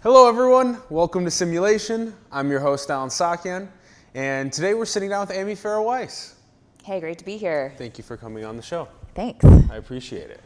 Hello everyone, welcome to Simulation. I'm your host Alan Sakyan, and today we're sitting down with Amy Farah Weiss. Hey, great to be here. Thank you for coming on the show. Thanks. I appreciate it.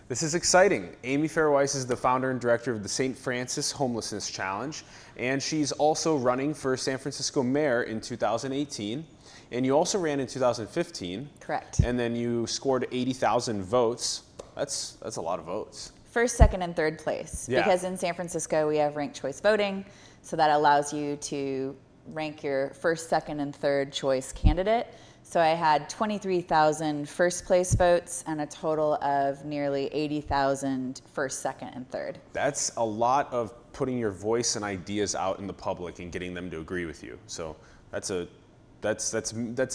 This is exciting. Amy Farah Weiss is the founder and director of the Saint Francis Homelessness Challenge, and she's also running for San Francisco Mayor in 2018, and you also ran in 2015. Correct. And then you scored 80,000 votes. That's a lot of votes. First, second, and third place. Yeah. Because in San Francisco, we have ranked choice voting, so that allows you to rank your first, second, and third choice candidate. So I had 23,000 first place votes and a total of nearly 80,000 first, second, and third. That's a lot of putting your voice and ideas out in the public and getting them to agree with you. So that's a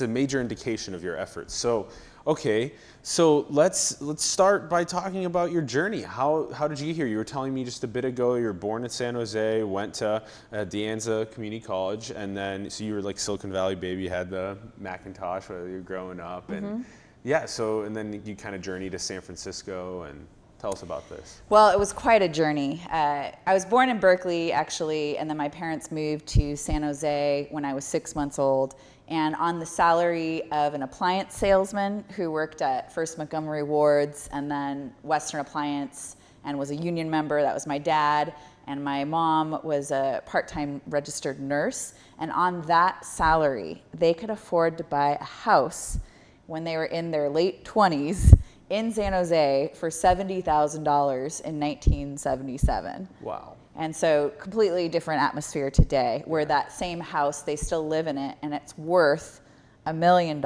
major indication of your efforts. So, okay, so let's start by talking about your journey. How did you get here? You were telling me just a bit ago you were born in San Jose, went to De Anza Community College, and then so you were like Silicon Valley baby, you had the Macintosh while you were growing up, and yeah. So and then you kind of journeyed to San Francisco, and tell us about this. Well, it was quite a journey. I was born in Berkeley, actually, and then my parents moved to San Jose when I was 6 months old. And on the salary of an appliance salesman who worked at first Montgomery Ward's and then Western Appliance and was a union member. That was my dad. And my mom was a part-time registered nurse. And on that salary, they could afford to buy a house when they were in their late 20s in San Jose for $70,000 in 1977. Wow. And so completely different atmosphere today, where that same house, they still live in it, and it's worth $1 million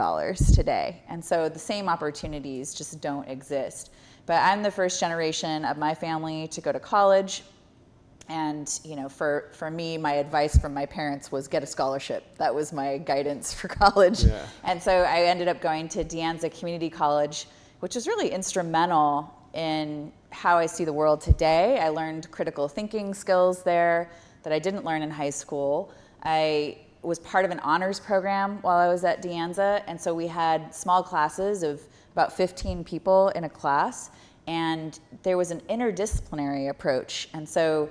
today. And so the same opportunities just don't exist. But I'm the first generation of my family to go to college. And you know, for me, my advice from my parents was get a scholarship. That was my guidance for college. Yeah. And so I ended up going to De Anza Community College, which was really instrumental in how I see the world today. I learned critical thinking skills there that I didn't learn in high school. I was part of an honors program while I was at De Anza, and so we had small classes of about 15 people in a class, and there was an interdisciplinary approach. And so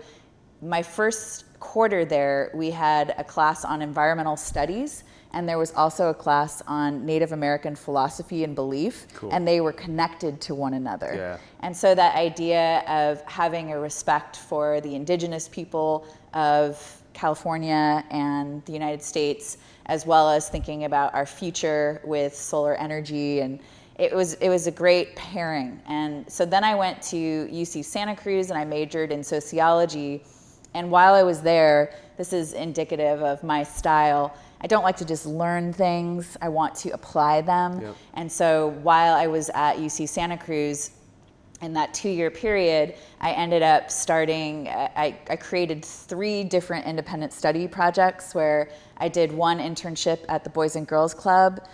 my first quarter there, we had a class on environmental studies, and there was also a class on Native American philosophy and belief, and they were connected to one another. Yeah. And so that idea of having a respect for the indigenous people of California and the United States, as well as thinking about our future with solar energy, and it was a great pairing. And so then I went to UC Santa Cruz and I majored in sociology. And while I was there, this is indicative of my style, I don't like to just learn things, I want to apply them. Yep. And so while I was at UC Santa Cruz, in that 2-year period, I ended up starting, I created 3 different independent study projects where I did one internship at the Boys and Girls Club,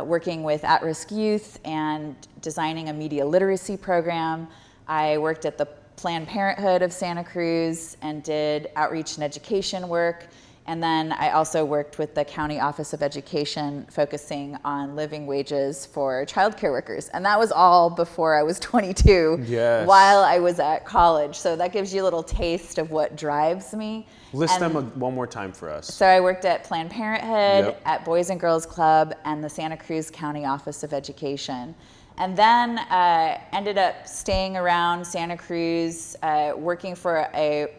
working with at-risk youth and designing a media literacy program. I worked at the Planned Parenthood of Santa Cruz and did outreach and education work. And then I also worked with the County Office of Education, focusing on living wages for childcare workers. And that was all before I was 22, Yes. while I was at college. So that gives you a little taste of what drives me. List them one more time for us. So I worked at Planned Parenthood, Yep. at Boys and Girls Club, and the Santa Cruz County Office of Education. And then ended up staying around Santa Cruz, working for a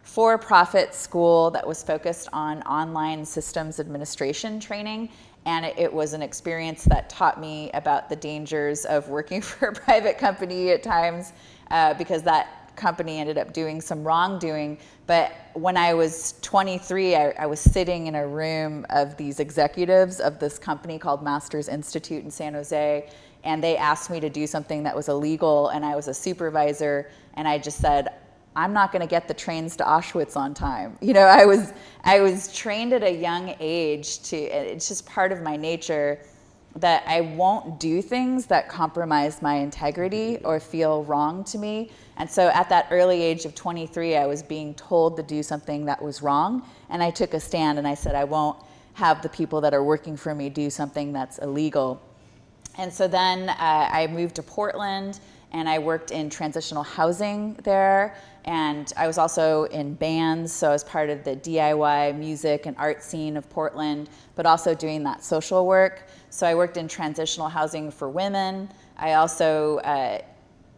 for-profit school that was focused on online systems administration training. And it was an experience that taught me about the dangers of working for a private company at times, because that company ended up doing some wrongdoing. But when I was 23, I was sitting in a room of these executives of this company called Masters Institute in San Jose, and they asked me to do something that was illegal, and I was a supervisor, and I just said, I'm not going to get the trains to Auschwitz on time. You know, I was trained at a young age to, it's just part of my nature that I won't do things that compromise my integrity or feel wrong to me. And so at that early age of 23, I was being told to do something that was wrong, and I took a stand and I said, I won't have the people that are working for me do something that's illegal. And so then I moved to Portland and I worked in transitional housing there. And I was also in bands, so I was part of the DIY music and art scene of Portland, but also doing that social work. So I worked in transitional housing for women. I also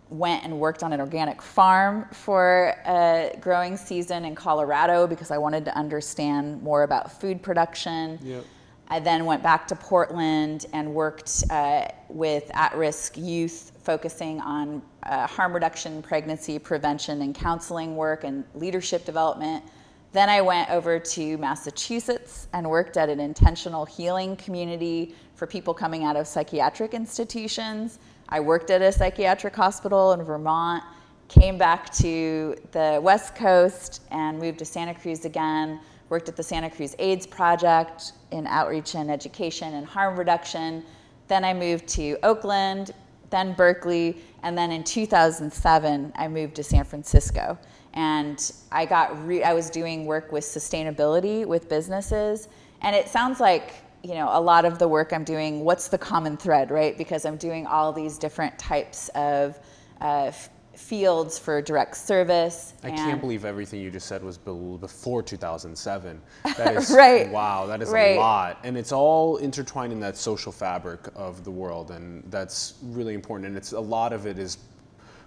went and worked on an organic farm for a growing season in Colorado because I wanted to understand more about food production. Yep. I then went back to Portland and worked with at-risk youth, focusing on harm reduction, pregnancy prevention, and counseling work and leadership development. Then I went over to Massachusetts and worked at an intentional healing community for people coming out of psychiatric institutions. I worked at a psychiatric hospital in Vermont, came back to the West Coast and moved to Santa Cruz again, worked at the Santa Cruz AIDS Project in outreach and education and harm reduction. Then I moved to Oakland, then Berkeley, and then in 2007, I moved to San Francisco. And I was doing work with sustainability with businesses, and it sounds like, you know, a lot of the work I'm doing, what's the common thread, right? Because I'm doing all these different types of fields for direct service. I can't believe everything you just said was before 2007. That is, right. Wow, that is right. a lot. And it's all intertwined in that social fabric of the world, and that's really important. And a lot of it is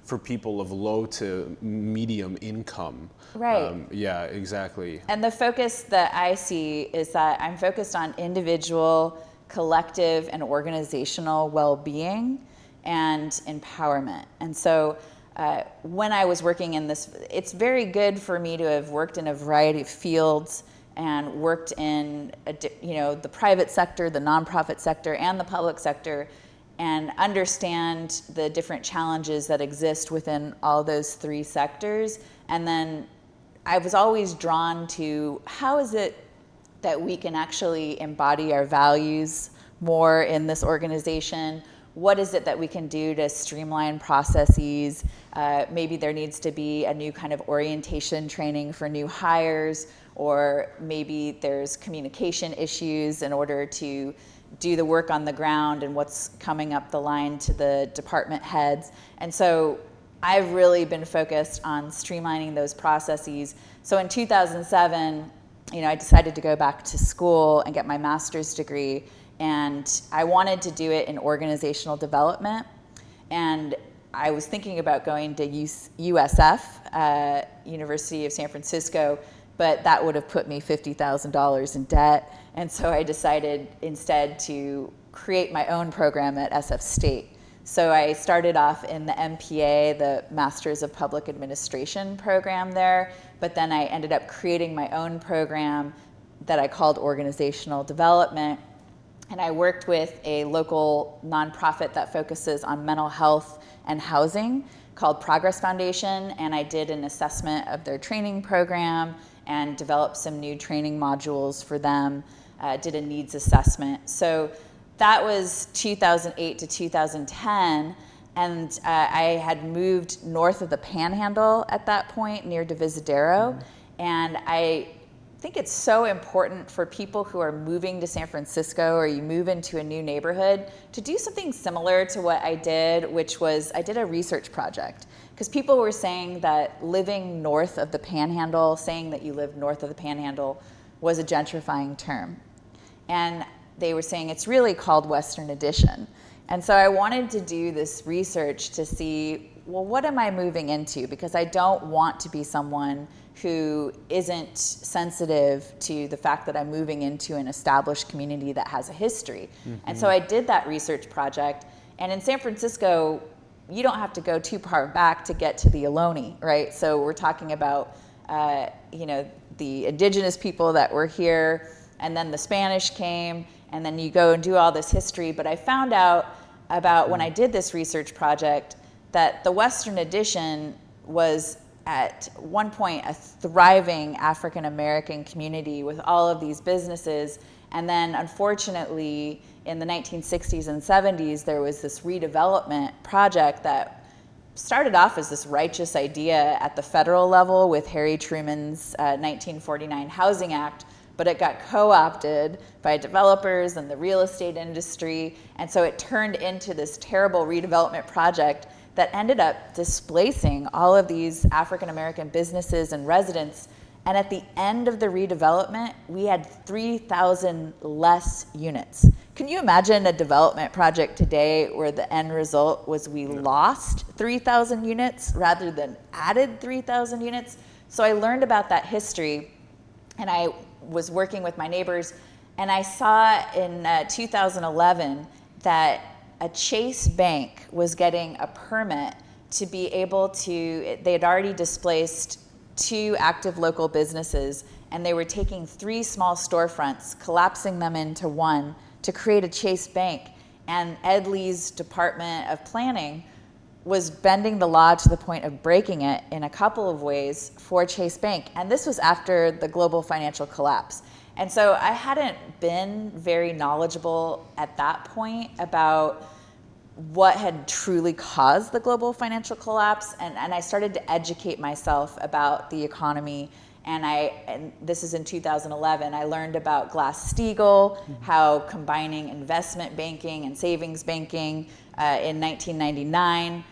for people of low to medium income. Right. Yeah, exactly. And the focus that I see is that I'm focused on individual, collective, and organizational well-being and empowerment. And so when I was working in this, it's very good for me to have worked in a variety of fields and worked in the private sector, the nonprofit sector, and the public sector, and understand the different challenges that exist within all those three sectors. And then I was always drawn to how is it that we can actually embody our values more in this organization? What is it that we can do to streamline processes? Maybe there needs to be a new kind of orientation training for new hires, or maybe there's communication issues in order to do the work on the ground and what's coming up the line to the department heads. And so I've really been focused on streamlining those processes. So in 2007, I decided to go back to school and get my master's degree, and I wanted to do it in organizational development. And I was thinking about going to USF, University of San Francisco, but that would have put me $50,000 in debt. And so I decided instead to create my own program at SF State. So I started off in the MPA, the Masters of Public Administration program there, but then I ended up creating my own program that I called Organizational Development. And I worked with a local nonprofit that focuses on mental health and housing called Progress Foundation, and I did an assessment of their training program and developed some new training modules for them, did a needs assessment. So that was 2008 to 2010, and I had moved north of the Panhandle at that point, near Divisadero, and I think it's so important for people who are moving to San Francisco, or you move into a new neighborhood, to do something similar to what I did, which was I did a research project. Because people were saying that living north of the Panhandle, saying that you live north of the Panhandle, was a gentrifying term. And they were saying it's really called Western Addition. And so I wanted to do this research to see, well, what am I moving into? Because I don't want to be someone who isn't sensitive to the fact that I'm moving into an established community that has a history. Mm-hmm. And so I did that research project. And in San Francisco, you don't have to go too far back to get to the Ohlone, right? So we're talking about, the indigenous people that were here, and then the Spanish came, and then you go and do all this history. But I found out about when I did this research project that the Western Addition was at one point a thriving African American community with all of these businesses. And then unfortunately, in the 1960s and 70s, there was this redevelopment project that started off as this righteous idea at the federal level with Harry Truman's 1949 Housing Act, but it got co-opted by developers and the real estate industry. And so it turned into this terrible redevelopment project that ended up displacing all of these African American businesses and residents. And at the end of the redevelopment, we had 3,000 less units. Can you imagine a development project today where the end result was we lost 3,000 units rather than added 3,000 units? So I learned about that history, and I was working with my neighbors, and I saw in 2011 that a Chase Bank was getting a permit to be able to, they had already displaced 2 active local businesses, and they were taking 3 small storefronts, collapsing them into one to create a Chase Bank. And Ed Lee's Department of Planning was bending the law to the point of breaking it in a couple of ways for Chase Bank. And this was after the global financial collapse. And so I hadn't been very knowledgeable at that point about what had truly caused the global financial collapse. And I started to educate myself about the economy. And this is in 2011, I learned about Glass-Steagall, how combining investment banking and savings banking in 1999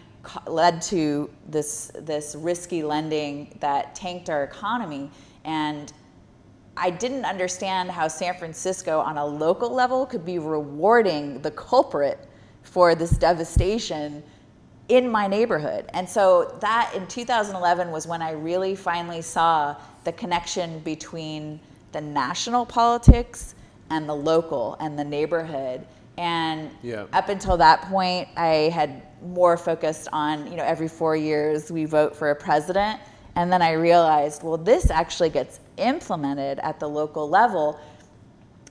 led to this risky lending that tanked our economy. And I didn't understand how San Francisco on a local level could be rewarding the culprit for this devastation in my neighborhood. And so that in 2011 was when I really finally saw the connection between the national politics and the local and the neighborhood. And up until that point, I had more focused on, every 4 years we vote for a president. And then I realized, well, this actually gets implemented at the local level.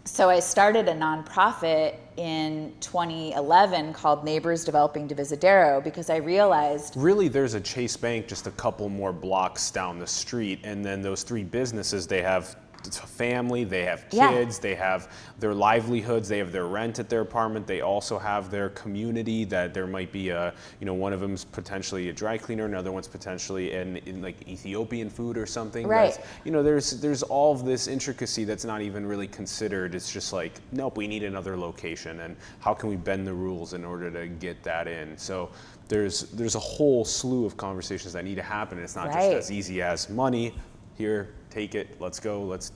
So I started a nonprofit in 2011 called Neighbors Developing Divisadero, because I realized really there's a Chase Bank just a couple more blocks down the street, and then those 3 businesses, they have a family, they have kids, they have their livelihoods, they have their rent at their apartment, they also have their community, that there might be one of them's potentially a dry cleaner, another one's potentially in like Ethiopian food or something. Right. There's all of this intricacy that's not even really considered. It's just like, nope, we need another location, and how can we bend the rules in order to get that in? So there's a whole slew of conversations that need to happen. It's not just as easy as money. Here, take it, let's go, let's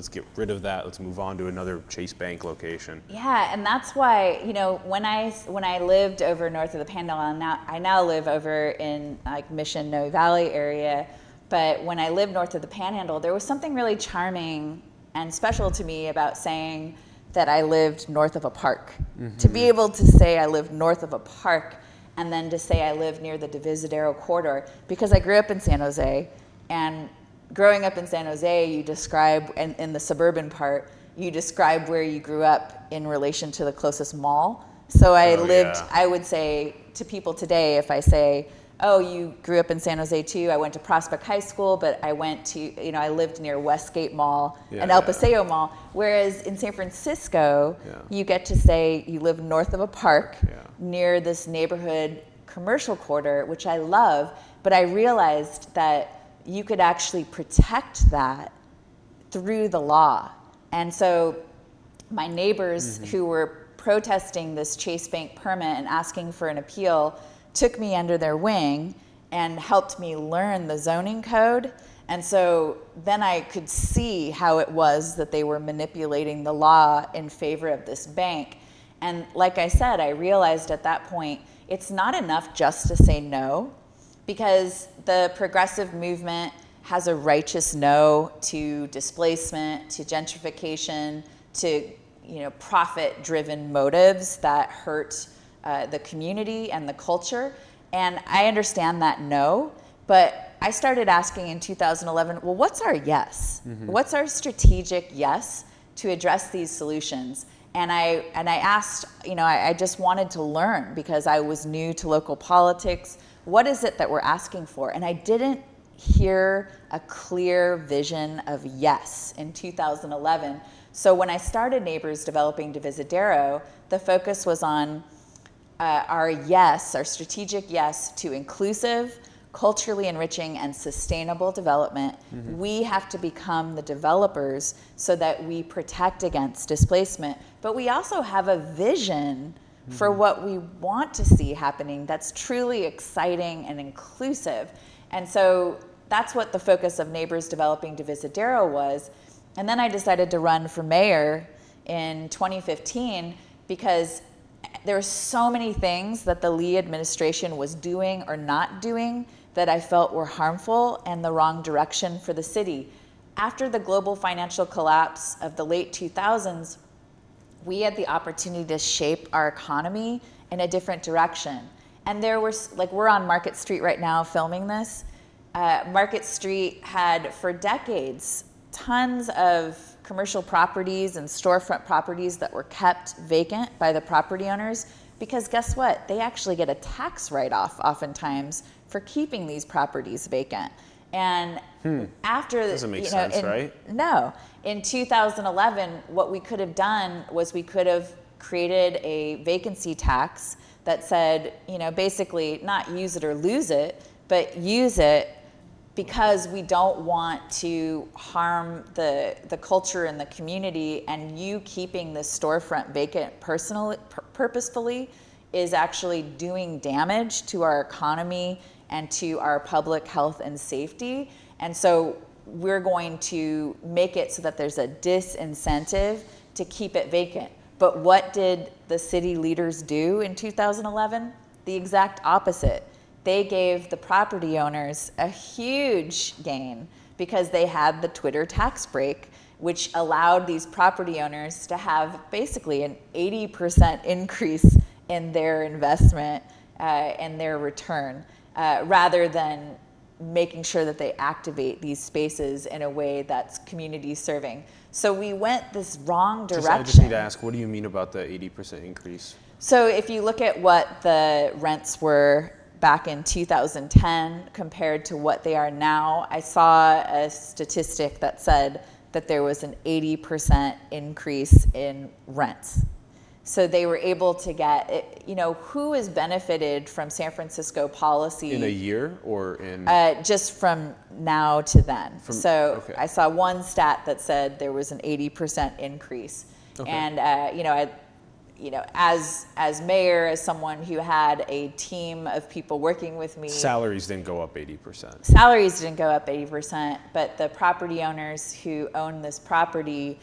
get rid of that, let's move on to another Chase Bank location. Yeah, and that's why, when I lived over north of the Panhandle, I now live over in like Mission Noe Valley area, but when I lived north of the Panhandle, there was something really charming and special to me about saying that I lived north of a park. Mm-hmm. To be able to say I lived north of a park, and then to say I lived near the Divisadero corridor, because I grew up in San Jose, and growing up in San Jose, you describe, and in the suburban part, you describe where you grew up in relation to the closest mall. So I would say to people today, if I say, oh, you grew up in San Jose too, I went to Prospect High School, but I went to, I lived near Westgate Mall and El Paseo Mall. Whereas in San Francisco, you get to say you live north of a park near this neighborhood commercial quarter, which I love, but I realized that you could actually protect that through the law. And so my neighbors who were protesting this Chase Bank permit and asking for an appeal took me under their wing and helped me learn the zoning code. And so then I could see how it was that they were manipulating the law in favor of this bank. And like I said, I realized at that point, it's not enough just to say no, because the progressive movement has a righteous no to displacement, to gentrification, to profit-driven motives that hurt the community and the culture. And I understand that no, but I started asking in 2011, well, what's our yes? Mm-hmm. What's our strategic yes to address these solutions? And I asked, I just wanted to learn, because I was new to local politics. What is it that we're asking for? And I didn't hear a clear vision of yes in 2011. So when I started Neighbors Developing Divisadero, the focus was on our strategic yes to inclusive, culturally enriching, and sustainable development. Mm-hmm. We have to become the developers so that we protect against displacement. But we also have a vision for what we want to see happening that's truly exciting and inclusive. And so that's what the focus of Neighbors Developing Divisadero was. And then I decided to run for mayor in 2015 because there were so many things that the Lee administration was doing or not doing that I felt were harmful and the wrong direction for the city. After the global financial collapse of the late 2000s, we had the opportunity to shape our economy in a different direction. And there were, like, we're on Market Street right now filming this. Market Street had, for decades, tons of commercial properties and storefront properties that were kept vacant by the property owners because guess what? They actually get a tax write-off oftentimes for keeping these properties vacant. And after doesn't make sense, right? No. In 2011, what we could have done was we could have created a vacancy tax that said, basically not use it or lose it, but use it because we don't want to harm the culture and the community, and you keeping the storefront vacant purposefully is actually doing damage to our economy and to our public health and safety. And so we're going to make it so that there's a disincentive to keep it vacant. But what did the city leaders do in 2011? The exact opposite. They gave the property owners a huge gain because they had the Twitter tax break, which allowed these property owners to have basically an 80% increase in their investment and their return, rather than making sure that they activate these spaces in a way that's community serving. So we went this wrong direction. I just need to ask, what do you mean about the 80% increase? So if you look at what the rents were back in 2010 compared to what they are now, I saw a statistic that said that there was an 80% increase in rents. So they were able to get, who has benefited from San Francisco policy? In a year or in? Just from now to then. Okay. I saw one stat that said there was an 80% increase. Okay. And, as mayor, as someone who had a team of people working with me. Salaries didn't go up 80%. Salaries didn't go up 80%, but the property owners who owned this property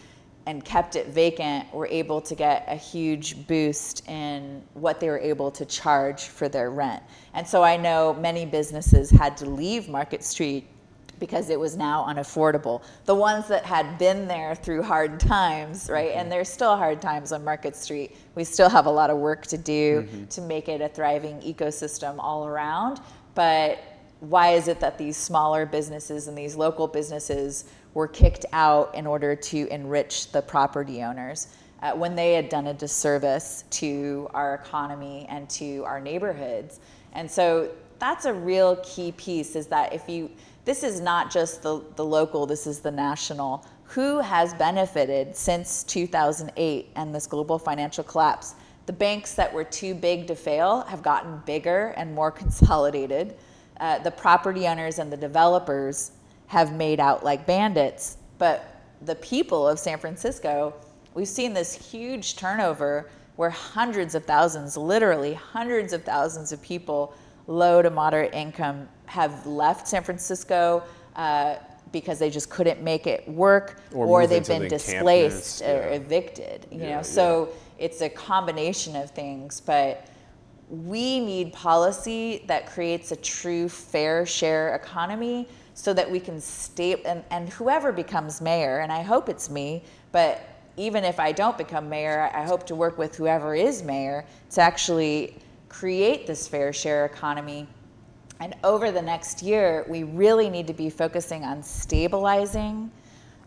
and kept it vacant were able to get a huge boost in what they were able to charge for their rent. And so I know many businesses had to leave Market Street because it was now unaffordable. The ones that had been there through hard times, right? And there's still hard times on Market Street. We still have a lot of work to do to make it a thriving ecosystem all around. But why is it that these smaller businesses and these local businesses were kicked out in order to enrich the property owners when they had done a disservice to our economy and to our neighborhoods? And so that's a real key piece, is that this is not just the local, this is the national. Who has benefited since 2008 and this global financial collapse? The banks that were too big to fail have gotten bigger and more consolidated. The property owners and the developers have made out like bandits, but the people of San Francisco, we've seen this huge turnover where hundreds of thousands, literally hundreds of thousands of people, low to moderate income, have left San Francisco because they just couldn't make it work, or they've been displaced or evicted. So it's a combination of things, but we need policy that creates a true fair share economy so that we can stay, and whoever becomes mayor, and I hope it's me, but even if I don't become mayor, I hope to work with whoever is mayor to actually create this fair share economy. And over the next year, we really need to be focusing on stabilizing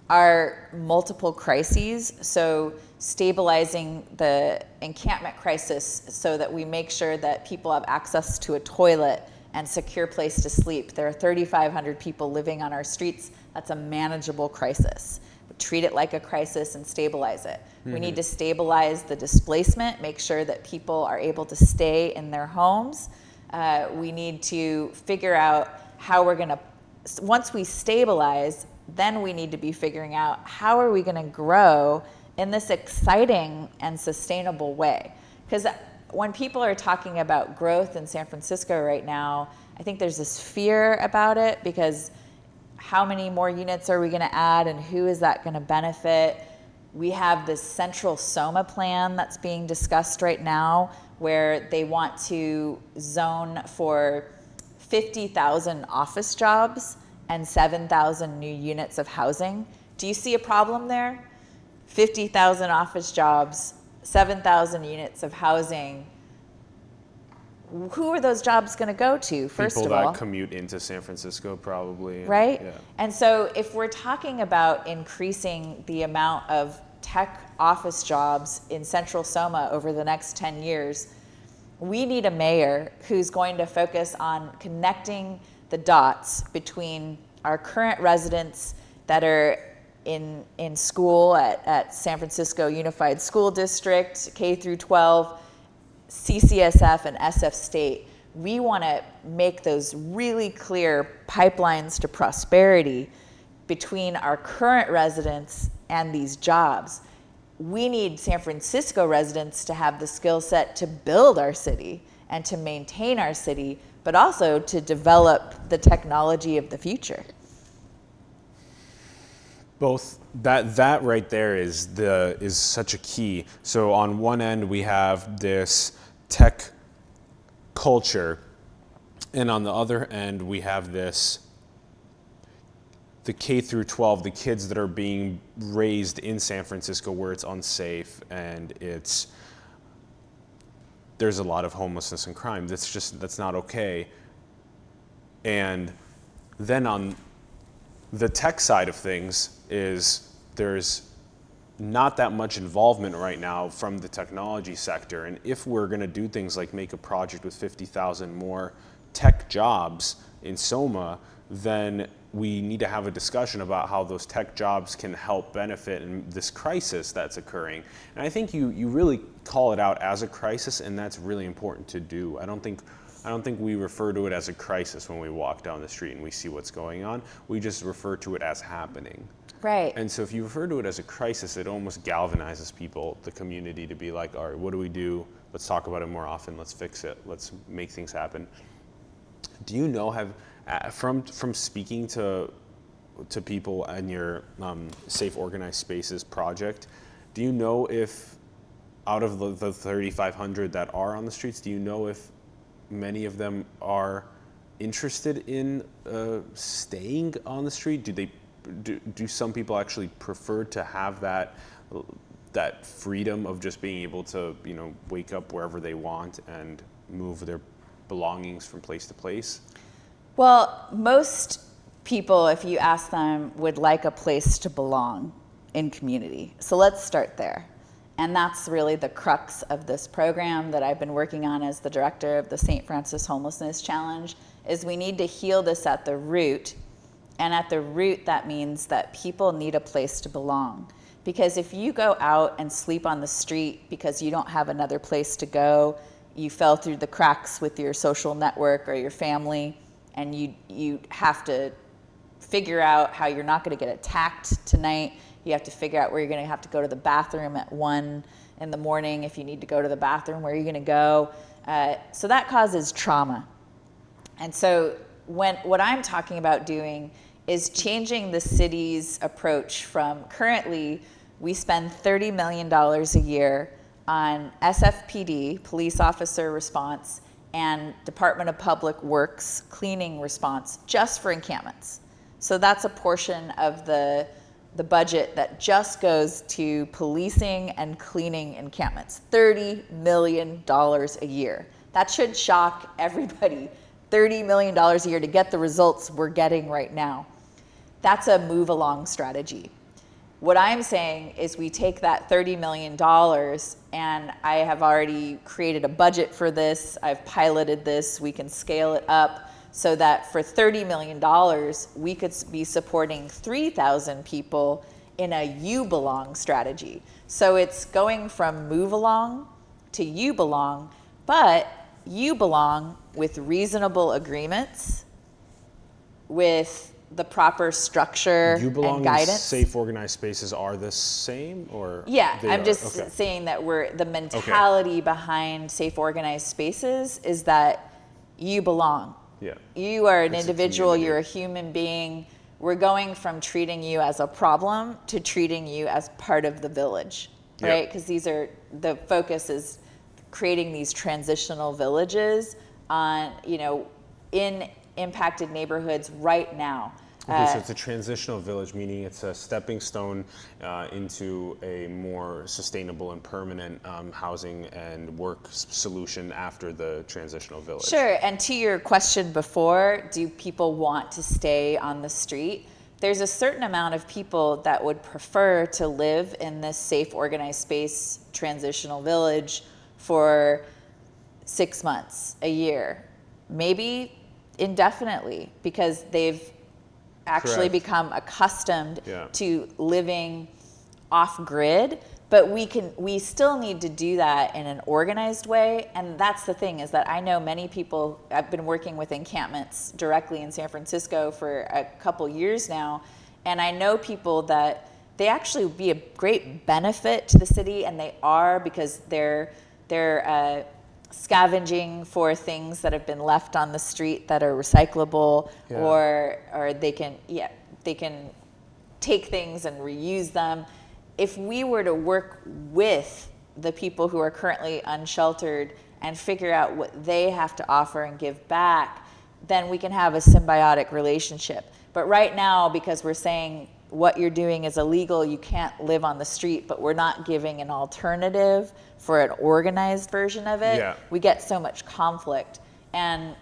our multiple crises. So stabilizing the encampment crisis so that we make sure that people have access to a toilet and secure place to sleep. There are 3,500 people living on our streets. That's a manageable crisis. We treat it like a crisis and stabilize it. We need to stabilize the displacement, make sure that people are able to stay in their homes. We need to figure out how we're gonna, once we stabilize, then we need to be figuring out how are we gonna grow in this exciting and sustainable way. Because when people are talking about growth in San Francisco right now, I think there's this fear about it because how many more units are we going to add and who is that going to benefit? We have this central SOMA plan that's being discussed right now where they want to zone for 50,000 office jobs and 7,000 new units of housing. Do you see a problem there? 50,000 office jobs, 7,000 units of housing. Who are those jobs going to go to, first of all? People that commute into San Francisco, probably. Right? Yeah. And so if we're talking about increasing the amount of tech office jobs in Central Soma over the next 10 years, we need a mayor who's going to focus on connecting the dots between our current residents that are in school at San Francisco Unified School District, K through 12, CCSF and SF State. We want to make those really clear pipelines to prosperity between our current residents and these jobs. We need San Francisco residents to have the skill set to build our city and to maintain our city, but also to develop the technology of the future. Both that right there is such a key. So on one end we have this tech culture, and on the other end we have the K through 12, the kids that are being raised in San Francisco where it's unsafe and there's a lot of homelessness and crime. That's not okay. And then on the tech side of things there's not that much involvement right now from the technology sector. And if we're going to do things like make a project with 50,000 more tech jobs in Soma, then we need to have a discussion about how those tech jobs can help benefit in this crisis that's occurring. And I think you really call it out as a crisis, and that's really important to do. I don't think we refer to it as a crisis when we walk down the street and we see what's going on. We just refer to it as happening. Right. And so if you refer to it as a crisis, it almost galvanizes people, the community, to be like, all right, what do we do? Let's talk about it more often. Let's fix it. Let's make things happen. Do you know, from speaking to people in your Safe Organized Spaces project, do you know if out of the 3,500 that are on the streets, do you know if many of them are interested in staying on the street? Do some people actually prefer to have that freedom of just being able to, wake up wherever they want and move their belongings from place to place? Well, most people, if you ask them, would like a place to belong in community. So let's start there. And that's really the crux of this program that I've been working on as the director of the Saint Francis Homelessness Challenge, is we need to heal this at the root. And at the root, that means that people need a place to belong. Because if you go out and sleep on the street because you don't have another place to go, you fell through the cracks with your social network or your family, and you have to figure out how you're not going to get attacked tonight. You have to figure out where you're going to have to go to the bathroom at 1 in the morning. If you need to go to the bathroom, where are you going to go? So that causes trauma. And so what I'm talking about doing is changing the city's approach from currently we spend $30 million a year on SFPD, police officer response, and Department of Public Works cleaning response just for encampments. So that's a portion of the budget that just goes to policing and cleaning encampments. $30 million a year. That should shock everybody. $30 million a year to get the results we're getting right now. That's a move along strategy. What I'm saying is we take that $30 million, and I have already created a budget for this. I've piloted this. We can scale it up so that for $30 million, we could be supporting 3,000 people in a you belong strategy. So it's going from move along to you belong, but you belong with reasonable agreements, with the proper structure You belong and guidance. in safe, organized spaces are the same, or Yeah, I'm just okay. saying that the mentality behind safe, organized spaces is that you belong. Yeah. You are an It's a individual, community. you're a human being. We're going from treating you as a problem to treating you as part of the village, Yep. right? Because the focus is creating these transitional villages on, in impacted neighborhoods right now. Okay, so it's a transitional village, meaning it's a stepping stone into a more sustainable and permanent housing and work solution after the transitional village. Sure, and to your question before, do people want to stay on the street? There's a certain amount of people that would prefer to live in this safe, organized space transitional village for 6 months, a year, maybe indefinitely, because they've actually Correct. become accustomed Yeah. to living off grid, but we still need to do that in an organized way. And that's the thing, is that I know many people. I've been working with encampments directly in San Francisco for a couple years now, and I know people that they actually would be a great benefit to the city, and they are, because they're scavenging for things that have been left on the street that are recyclable, Yeah. or they can take things and reuse them. If we were to work with the people who are currently unsheltered and figure out what they have to offer and give back, then we can have a symbiotic relationship. But right now, because we're saying what you're doing is illegal, you can't live on the street, but we're not giving an alternative for an organized version of it, Yeah. we get so much conflict. And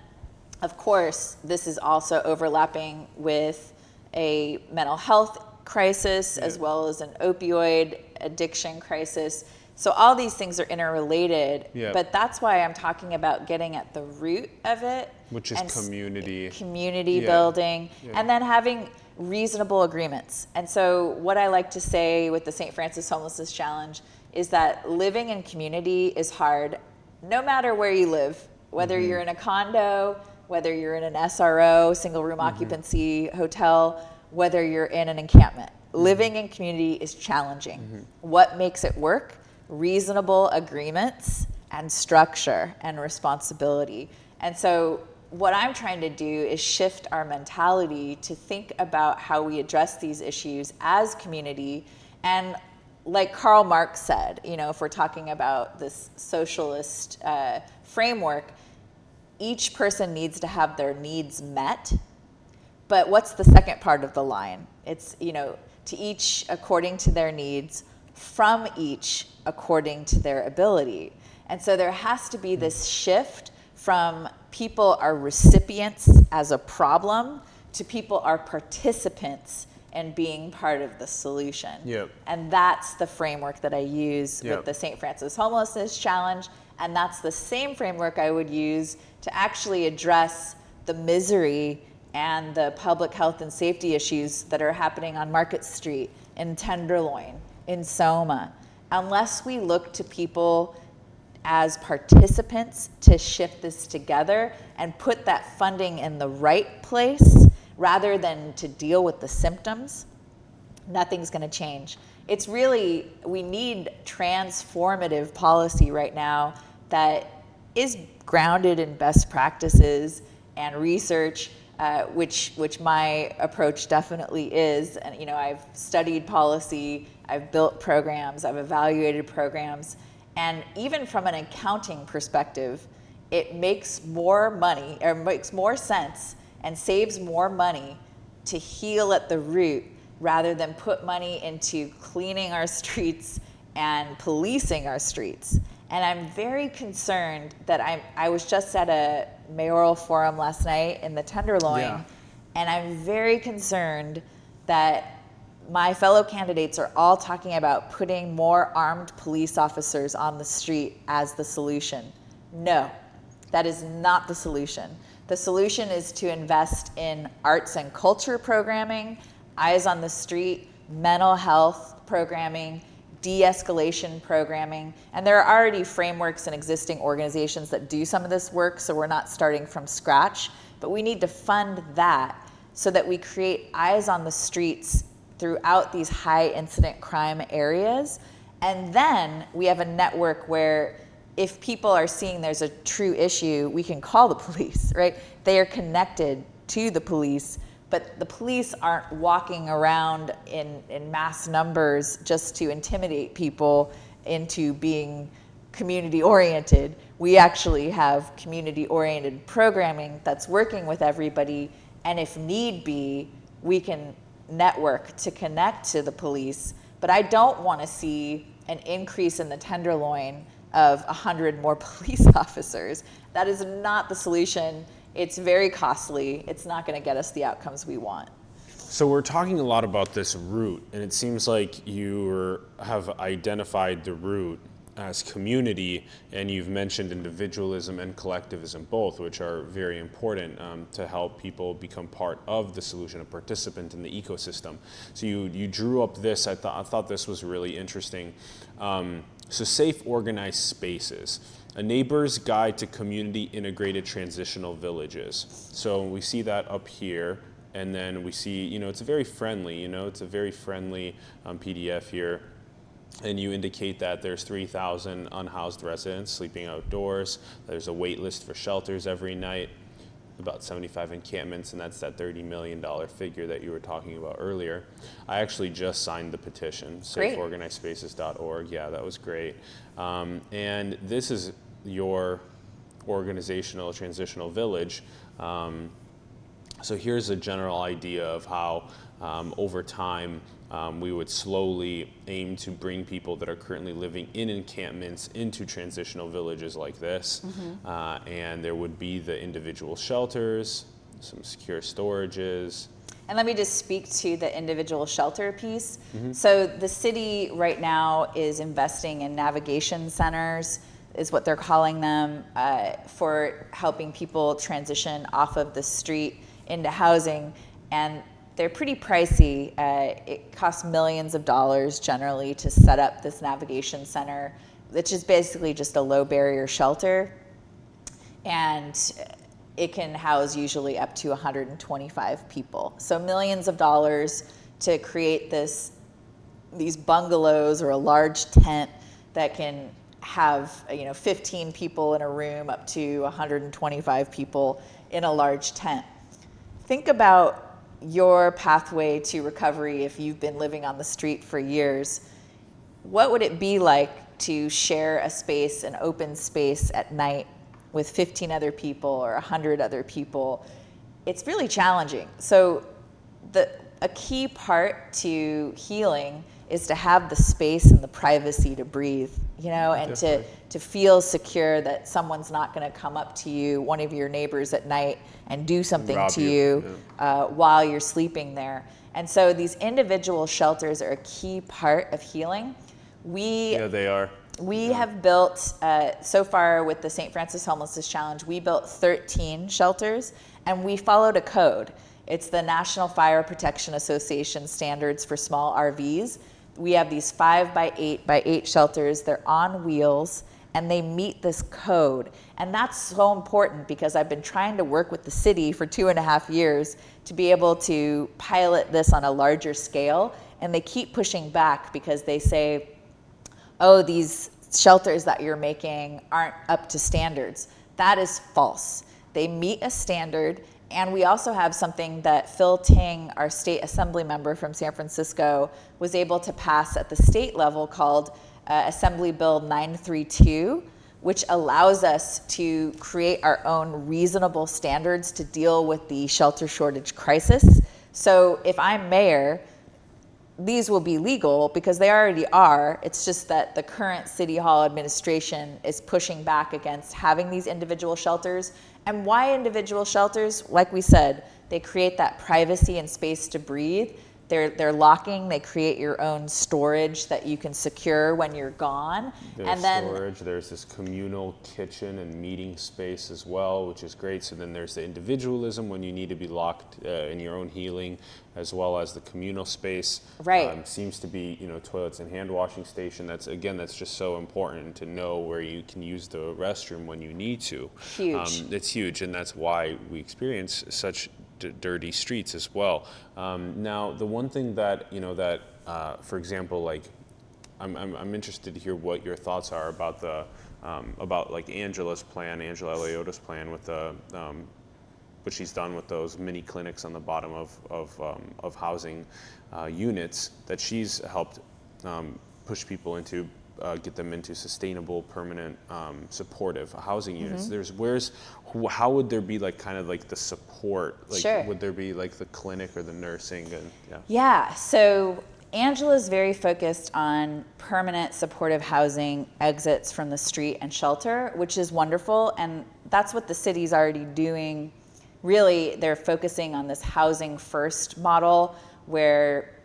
of course, this is also overlapping with a mental health crisis, as well as an opioid addiction crisis. So all these things are interrelated, Yeah. but that's why I'm talking about getting at the root of it. Which is and community Yeah. building, Yeah. and then having reasonable agreements. And so what I like to say with the Saint Francis Homelessness Challenge is that living in community is hard, no matter where you live, whether Mm-hmm. you're in a condo, whether you're in an SRO, single room occupancy hotel, whether you're in an encampment. Living in community is challenging. What makes it work? Reasonable agreements and structure and responsibility. And so what I'm trying to do is shift our mentality to think about how we address these issues as community. And like Karl Marx said, if we're talking about this socialist framework, each person needs to have their needs met. But what's the second part of the line? It's, to each according to their needs, from each according to their ability. And so there has to be this shift from people are recipients as a problem to people are participants in being part of the solution. Yep. And that's the framework that I use Yep. with the Saint Francis Homelessness Challenge. And that's the same framework I would use to actually address the misery and the public health and safety issues that are happening on Market Street, in Tenderloin, in Soma. Unless we look to people as participants to shift this together and put that funding in the right place rather than to deal with the symptoms, nothing's going to change. It's really, we need transformative policy right now that is grounded in best practices and research, which my approach definitely is. And I've studied policy, I've built programs, I've evaluated programs, and even from an accounting perspective, it makes more money, or makes more sense and saves more money to heal at the root rather than put money into cleaning our streets and policing our streets. And I'm very concerned that I was just at a mayoral forum last night in the Tenderloin, Yeah. and I'm very concerned that my fellow candidates are all talking about putting more armed police officers on the street as the solution. No, that is not the solution. The solution is to invest in arts and culture programming, eyes on the street, mental health programming, de-escalation programming. And there are already frameworks and existing organizations that do some of this work, so we're not starting from scratch, but we need to fund that. so that we create eyes on the streets throughout these high incident crime areas. And then we have a network where if people are seeing there's a true issue, we can call the police, right? They are connected to the police, but the police aren't walking around in mass numbers just to intimidate people into being community oriented. We actually have community oriented programming that's working with everybody, and if need be, we can network to connect to the police. But I don't want to see an increase in the tenderloin of 100 more police officers. That is not the solution. It's very costly. It's not going to get us the outcomes we want. So we're talking a lot about this root, and it seems like you have identified the root as community, and you've mentioned individualism and collectivism both, which are very important to help people become part of the solution, a participant in the ecosystem. So you drew up this. I thought this was really interesting. So safe, organized spaces. A neighbor's guide to community integrated transitional villages. So we see that up here, and then we see, it's very friendly, it's a very friendly PDF here. And you indicate that there's 3,000 unhoused residents sleeping outdoors. There's a wait list for shelters every night, about 75 encampments, and that's that $30 million figure that you were talking about earlier. I actually just signed the petition, safeorganizedspaces.org. Yeah, that was great. And this is your organizational transitional village. So here's a general idea of how over time we would slowly aim to bring people that are currently living in encampments into transitional villages like this. And there would be the individual shelters, some secure storages. And let me just speak to the individual shelter piece. So the city right now is investing in navigation centers, is what they're calling them, for helping people transition off of the street into housing. And they're pretty pricey. It costs millions of dollars generally to set up this navigation center, which is basically just a low barrier shelter. And it can house usually up to 125 people. So millions of dollars to create these bungalows or a large tent that can have 15 people in a room up to 125 people in a large tent. Think about your pathway to recovery if you've been living on the street for years. What would it be like to share a space, an open space at night with 15 other people or 100 other people? It's really challenging. So a key part to healing is to have the space and the privacy to breathe, and to feel secure that someone's not going to come up to you, one of your neighbors at night, and do something to you while you're sleeping there. And so these individual shelters are a key part of healing. They are. We have built, so far with the Saint Francis Homelessness Challenge, we built 13 shelters, and we followed a code. It's the National Fire Protection Association standards for small RVs. We have these 5x8x8 shelters. They're on wheels, and they meet this code. And that's so important because I've been trying to work with the city for 2.5 years to be able to pilot this on a larger scale. And they keep pushing back because they say, oh, these shelters that you're making aren't up to standards. That is false. They meet a standard. And we also have something that Phil Ting, our state assembly member from San Francisco, was able to pass at the state level called Assembly Bill 932, which allows us to create our own reasonable standards to deal with the shelter shortage crisis. So if I'm mayor, these will be legal because they already are. It's just that the current City Hall administration is pushing back against having these individual shelters. And why individual shelters? Like we said, they create that privacy and space to breathe. They're locking. They create your own storage that you can secure when you're gone. There's storage. There's this communal kitchen and meeting space as well, which is great. So then there's the individualism when you need to be locked in your own healing, as well as the communal space. Right. Seems to be, toilets and hand washing station. That's just so important to know where you can use the restroom when you need to. Huge. It's huge, and that's why we experience such dirty streets as well. Now, the one thing that, for example, like, I'm interested to hear what your thoughts are about about like Angela Leota's plan with what she's done with those mini clinics on the bottom of housing units that she's helped push people into, get them into sustainable, permanent, supportive housing units. How would there be like kind of like the support? Like, Sure. would there be like the clinic or the nursing? And Yeah, so Angela's very focused on permanent supportive housing exits from the street and shelter, which is wonderful. And that's what the city's already doing. Really, they're focusing on this housing first model where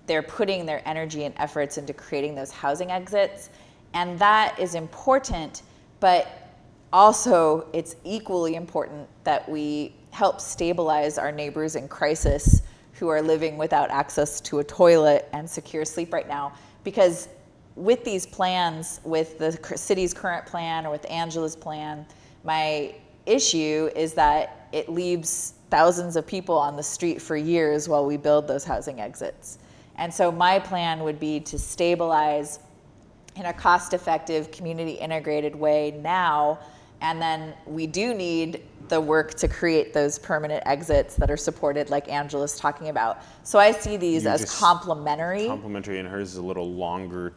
they're putting their energy and efforts into creating those housing exits. And that is important, but also it's equally important that we help stabilize our neighbors in crisis who are living without access to a toilet and secure sleep right now. Because with these plans, with the city's current plan or with Angela's plan, my issue is that it leaves thousands of people on the street for years while we build those housing exits. And so my plan would be to stabilize in a cost-effective, community-integrated way now, and then we do need the work to create those permanent exits that are supported, like Angela's talking about. So I see these as complementary. Complementary, and hers is a little longer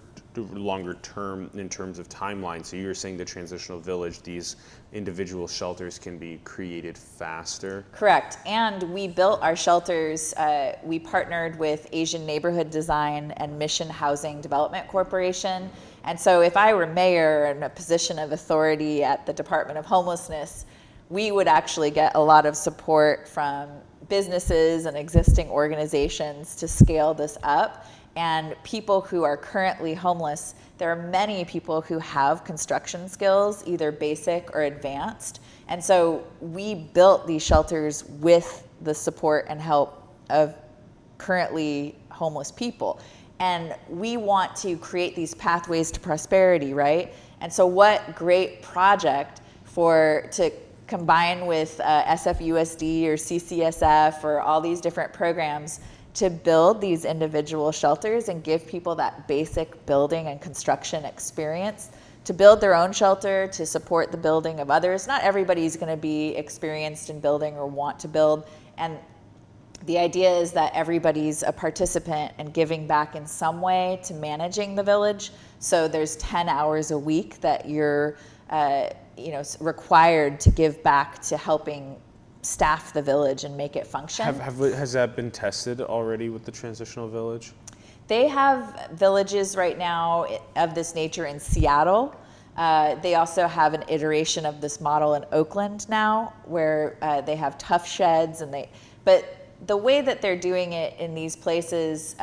term in terms of timeline. So you're saying the transitional village, these individual shelters can be created faster? Correct. And we built our shelters, we partnered with Asian Neighborhood Design and Mission Housing Development Corporation. And so if I were mayor in a position of authority at the Department of Homelessness, we would actually get a lot of support from businesses and existing organizations to scale this up. And people who are currently homeless, there are many people who have construction skills, either basic or advanced. And so we built these shelters with the support and help of currently homeless people. And we want to create these pathways to prosperity, right? And so what great project to combine with SFUSD or CCSF or all these different programs to build these individual shelters and give people that basic building and construction experience, to build their own shelter, to support the building of others. Not everybody's going to be experienced in building or want to build. And the idea is that everybody's a participant and giving back in some way to managing the village. So there's 10 hours a week that you're required to give back to helping staff the village and make it function. Has that been tested already with the transitional village? They have villages right now of this nature in Seattle. They also have an iteration of this model in Oakland now, where they have tough sheds, but the way that they're doing it in these places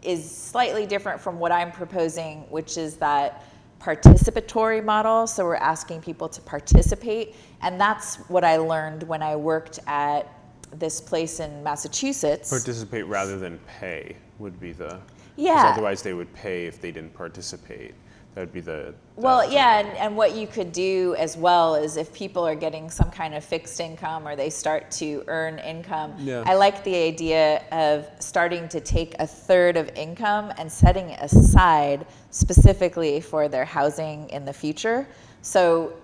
is slightly different from what I'm proposing, which is that participatory model. So we're asking people to participate. And that's what I learned when I worked at this place in Massachusetts. Participate rather than pay would be the... Yeah. 'Cause otherwise they would pay if they didn't participate. That would be the... Well, yeah, and what you could do as well is if people are getting some kind of fixed income or they start to earn income, Yeah. I like the idea of starting to take a third of income and setting it aside specifically for their housing in the future. So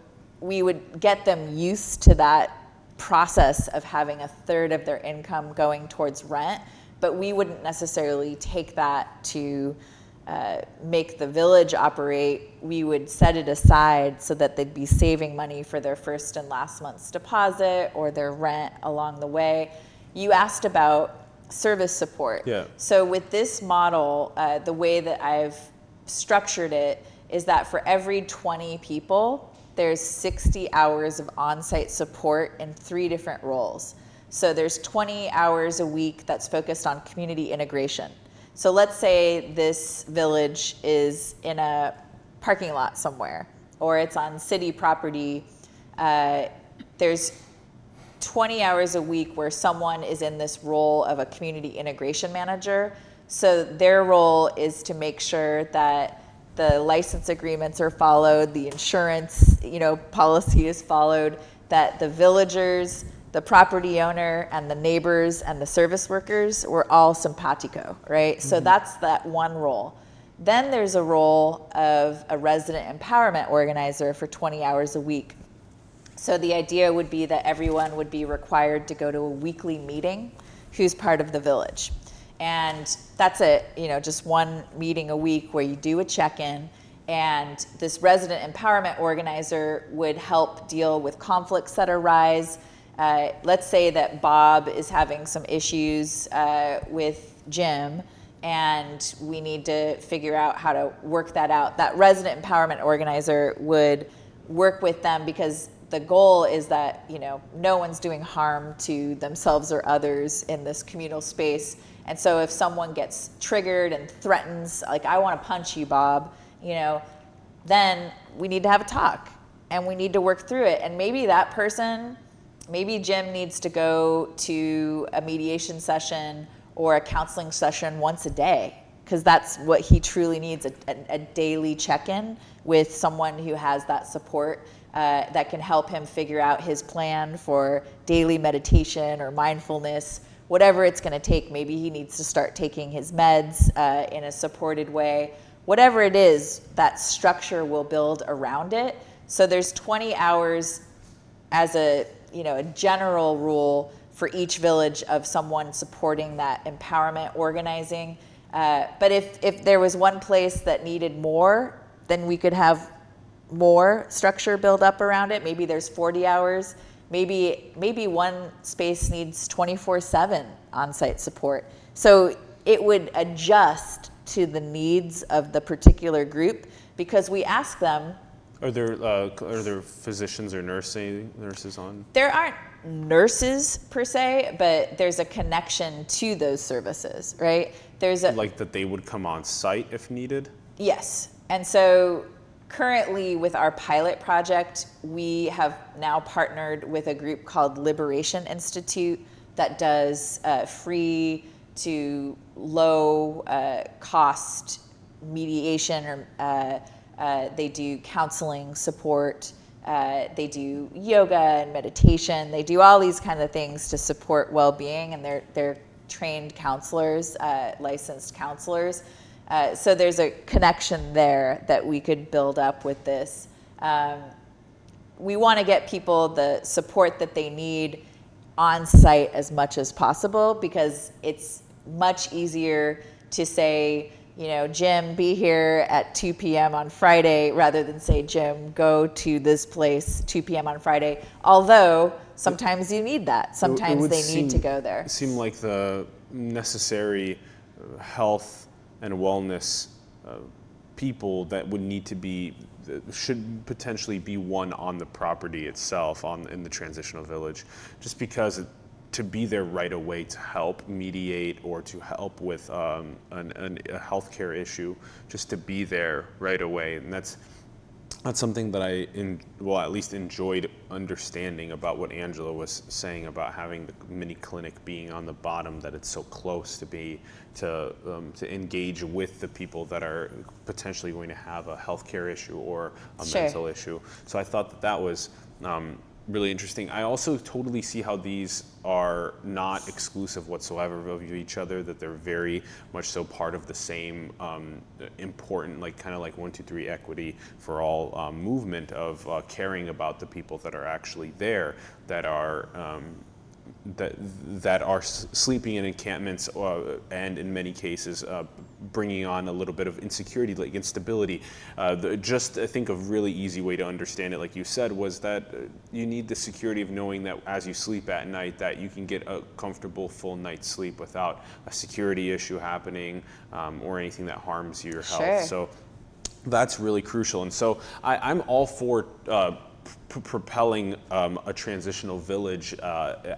we would get them used to that process of having a third of their income going towards rent, but we wouldn't necessarily take that to make the village operate. We would set it aside so that they'd be saving money for their first and last month's deposit or their rent along the way. You asked about service support. Yeah. So with this model, the way that I've structured it is that for every 20 people, there's 60 hours of on-site support in 3 different roles. So there's 20 hours a week that's focused on community integration. So let's say this village is in a parking lot somewhere, or it's on city property. There's 20 hours a week where someone is in this role of a community integration manager. So their role is to make sure that the license agreements are followed, the insurance, policy is followed, that the villagers the property owner and the neighbors and the service workers were all simpatico, right? So that's that one role. Then there's a role of a resident empowerment organizer for 20 hours a week. So the idea would be that everyone would be required to go to a weekly meeting who's part of the village. And that's just one meeting a week where you do a check-in, and this resident empowerment organizer would help deal with conflicts that arise. Let's say that Bob is having some issues with Jim, and we need to figure out how to work that out. That resident empowerment organizer would work with them, because the goal is that no one's doing harm to themselves or others in this communal space. And so if someone gets triggered and threatens, like, I want to punch you, Bob, then we need to have a talk and we need to work through it. And maybe that person, maybe Jim needs to go to a mediation session or a counseling session once a day, because that's what he truly needs, a daily check-in with someone who has that support that can help him figure out his plan for daily meditation or mindfulness, whatever it's going to take. Maybe he needs to start taking his meds in a supported way. Whatever it is, that structure will build around it. So there's 20 hours as a general rule for each village of someone supporting that empowerment organizing. But if there was one place that needed more, then we could have more structure build up around it. Maybe there's 40 hours. Maybe one space needs 24/7 on-site support. So it would adjust to the needs of the particular group, because we ask them. Are there physicians or nurses on? There aren't nurses per se, but there's a connection to those services, right? Like that they would come on site if needed? Yes. And so currently with our pilot project, we have now partnered with a group called Liberation Institute that does free to low cost mediation, or they do counseling support, they do yoga and meditation, they do all these kind of things to support well-being, and they're trained counselors, licensed counselors. So there's a connection there that we could build up with this. We want to get people the support that they need on site as much as possible, because it's much easier to say, Jim, be here at 2 p.m. on Friday, rather than say, Jim, go to this place 2 p.m. on Friday. Although sometimes you need that. Sometimes they need to go there. It seemed like the necessary health and wellness people that would need to be, should potentially be one on the property itself, in the transitional village, just because to be there right away to help mediate or to help with a healthcare issue, just to be there right away. And that's something that I at least enjoyed understanding about what Angela was saying about having the mini clinic being on the bottom, that it's so close to engage with the people that are potentially going to have a healthcare issue or a mental issue. So I thought that was really interesting. I also totally see how these are not exclusive whatsoever of each other, that they're very much so part of the same important, kind of like 1, 2, 3 equity for all movement of caring about the people that are actually there, that are sleeping in encampments, and in many cases bringing on a little bit of insecurity, like instability. Just I think a really easy way to understand it, like you said, was that you need the security of knowing that as you sleep at night, that you can get a comfortable full night's sleep without a security issue happening or anything that harms your health. So that's really crucial. And so I'm all for propelling a transitional village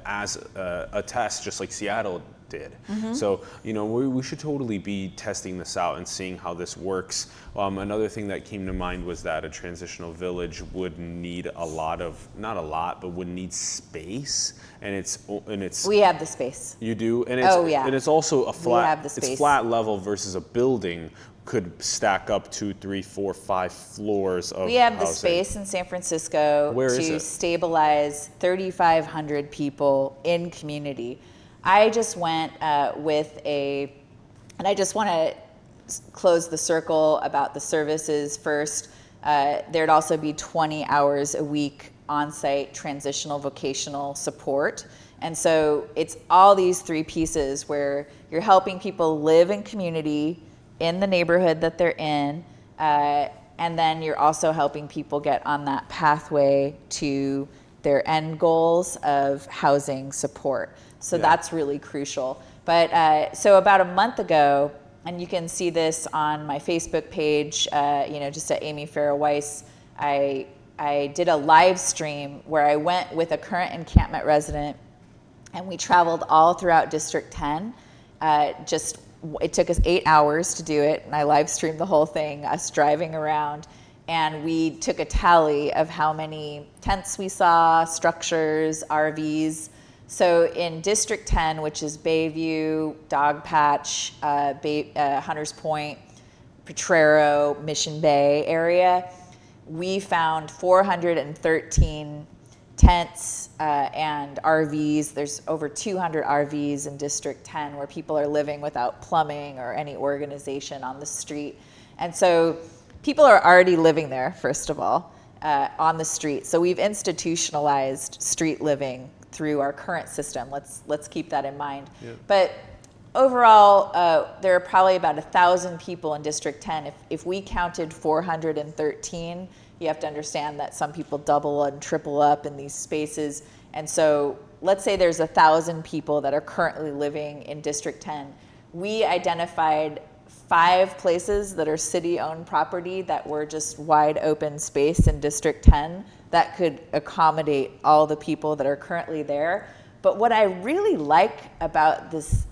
as a test, just like Seattle did. So, we should totally be testing this out and seeing how this works. Another thing that came to mind was that a transitional village would need would need space, and it's. We have the space. You do, and it's and it's also a flat. We have the space. It's flat level versus a building. could stack up 2, 3, 4, 5 floors of We have housing. the space in San Francisco Where is to it? stabilize 3,500 people in community. I just went and I just want to close the circle about the services first. There'd also be 20 hours a week on-site transitional vocational support. And so it's all these 3 pieces where you're helping people live in community in the neighborhood that they're in, and then you're also helping people get on that pathway to their end goals of housing support. So that's really crucial. But so about a month ago, and you can see this on my Facebook page, just at Amy Farah Weiss, I did a live stream where I went with a current encampment resident, and we traveled all throughout District 10. It took us 8 hours to do it, and I live streamed the whole thing, us driving around, and we took a tally of how many tents we saw, structures, RVs. So in District 10, which is Bayview, Dogpatch, Hunters Point, Potrero, Mission Bay area, we found 413 tents and RVs. There's over 200 RVs in District 10 where people are living without plumbing or any organization on the street. And so people are already living there, first of all, on the street. So we've institutionalized street living through our current system. Let's keep that in mind. Yeah. But overall, there are probably about 1,000 people in District 10. If we counted 413, you have to understand that some people double and triple up in these spaces. And so let's say there's 1,000 people that are currently living in District 10. We identified 5 places that are city-owned property that were just wide open space in District 10 that could accommodate all the people that are currently there. But what I really like about this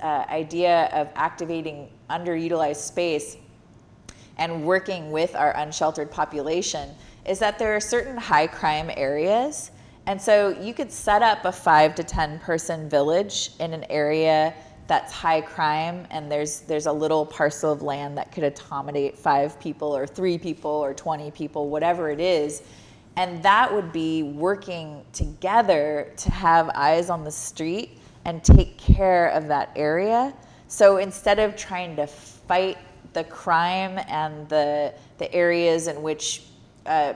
idea of activating underutilized space and working with our unsheltered population is that there are certain high crime areas. And so you could set up a 5 to 10 person village in an area that's high crime, and there's a little parcel of land that could accommodate 5 people or 3 people or 20 people, whatever it is. And that would be working together to have eyes on the street and take care of that area. So instead of trying to fight the crime and the areas in which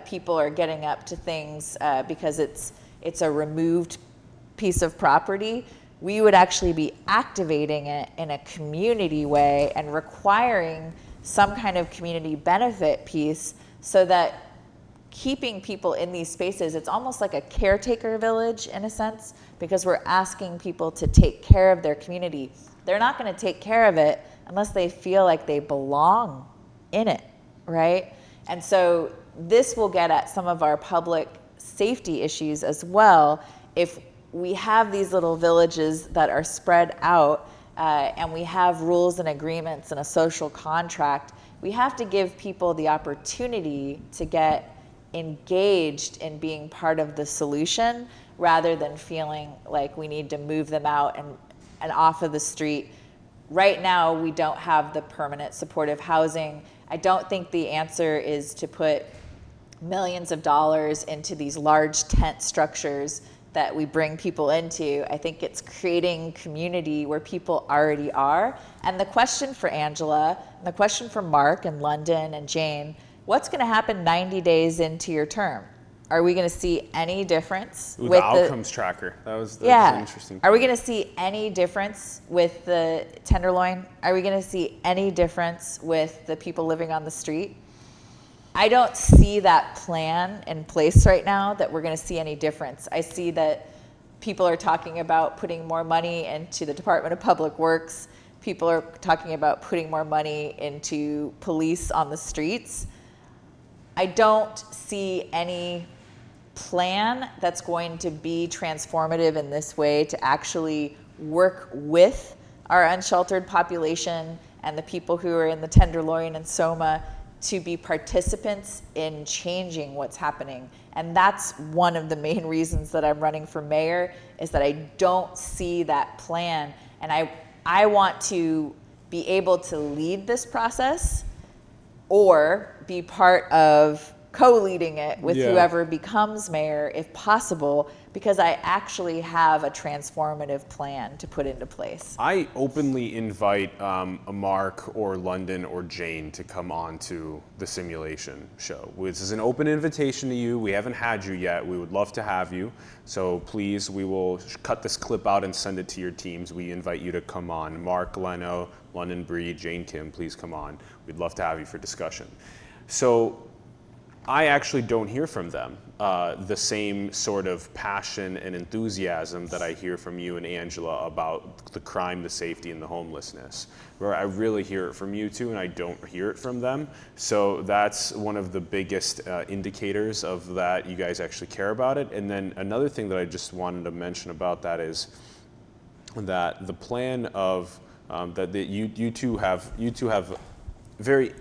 people are getting up to things because it's a removed piece of property, we would actually be activating it in a community way and requiring some kind of community benefit piece so that keeping people in these spaces, it's almost like a caretaker village in a sense, because we're asking people to take care of their community. They're not going to take care of it unless they feel like they belong in it, right? And so this will get at some of our public safety issues as well. If we have these little villages that are spread out and we have rules and agreements and a social contract, we have to give people the opportunity to get engaged in being part of the solution rather than feeling like we need to move them out and off of the street. Right now, we don't have the permanent supportive housing. I don't think the answer is to put millions of dollars into these large tent structures that we bring people into. I think it's creating community where people already are. And the question for Angela, and the question for Mark and London and Jane, what's going to happen 90 days into your term? Are we going to see any difference with the outcomes tracker? That was interesting. Are we going to see any difference with the Tenderloin? Are we going to see any difference with the people living on the street? I don't see that plan in place right now that we're going to see any difference. I see that people are talking about putting more money into the Department of Public Works. People are talking about putting more money into police on the streets. I don't see any plan that's going to be transformative in this way to actually work with our unsheltered population and the people who are in the Tenderloin and Soma to be participants in changing what's happening. And that's one of the main reasons that I'm running for mayor, is that I don't see that plan. And I want to be able to lead this process or be part of co-leading it with whoever becomes mayor, if possible, because I actually have a transformative plan to put into place. I openly invite a Mark or London or Jane to come on to the simulation show. This is an open invitation to you. We haven't had you yet. We would love to have you. So please, we will cut this clip out and send it to your teams. We invite you to come on. Mark, Leno, London Bree, Jane Kim, please come on. We'd love to have you for discussion. So I actually don't hear from them the same sort of passion and enthusiasm that I hear from you and Angela about the crime, the safety, and the homelessness. Where I really hear it from you two, and I don't hear it from them. So that's one of the biggest indicators of that you guys actually care about it. And then another thing that I just wanted to mention about that is that the plan of you two have very.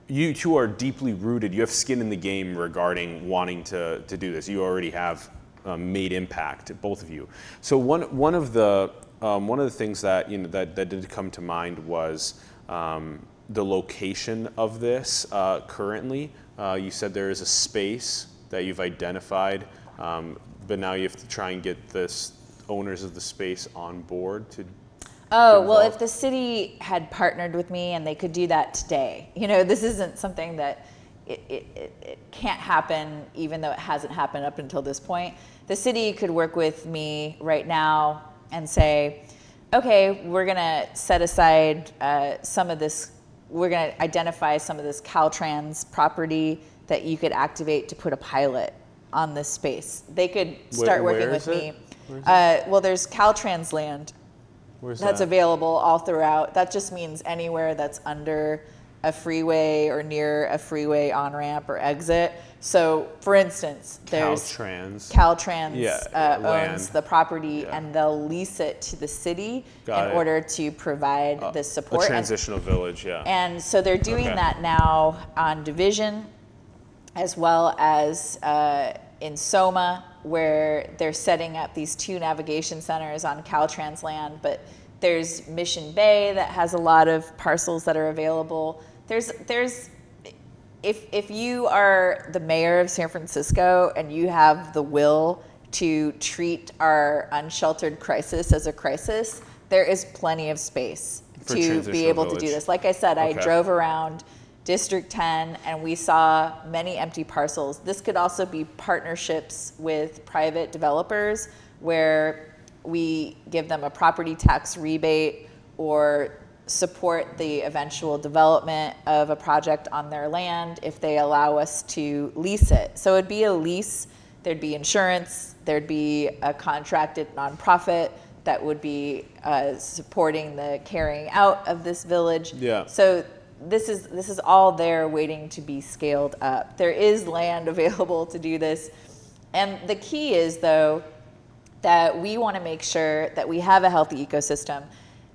You two are deeply rooted. You have skin in the game regarding wanting to do this. You already have made impact, both of you. So one of the things that that did come to mind was the location of this currently. You said there is a space that you've identified, but now you have to try and get this owners of the space on board to. Oh, well, if the city had partnered with me and they could do that today, this isn't something that it can't happen, even though it hasn't happened up until this point. The city could work with me right now and say, okay, we're going to set aside some of this, we're going to identify some of this Caltrans property that you could activate to put a pilot on this space. They could start working with me. Well, there's Caltrans land. That's available all throughout. That just means anywhere that's under a freeway or near a freeway on-ramp or exit. So, for instance, there's Caltrans owns the property, and they'll lease it to the city in order to provide this support. A transitional village, And so they're doing that now on Division, as well as in Soma, where they're setting up these 2 navigation centers on Caltrans land, but there's Mission Bay that has a lot of parcels that are available. There's if you are the mayor of San Francisco and you have the will to treat our unsheltered crisis as a crisis, there is plenty of space to be able to do this. Like I said, I drove around District 10 and we saw many empty parcels. This could also be partnerships with private developers where we give them a property tax rebate or support the eventual development of a project on their land if they allow us to lease it. So it'd be a lease, there'd be insurance, there'd be a contracted nonprofit that would be supporting the carrying out of this village. So this is all there waiting to be scaled up. There is land available to do this. And the key is, though, that we want to make sure that we have a healthy ecosystem.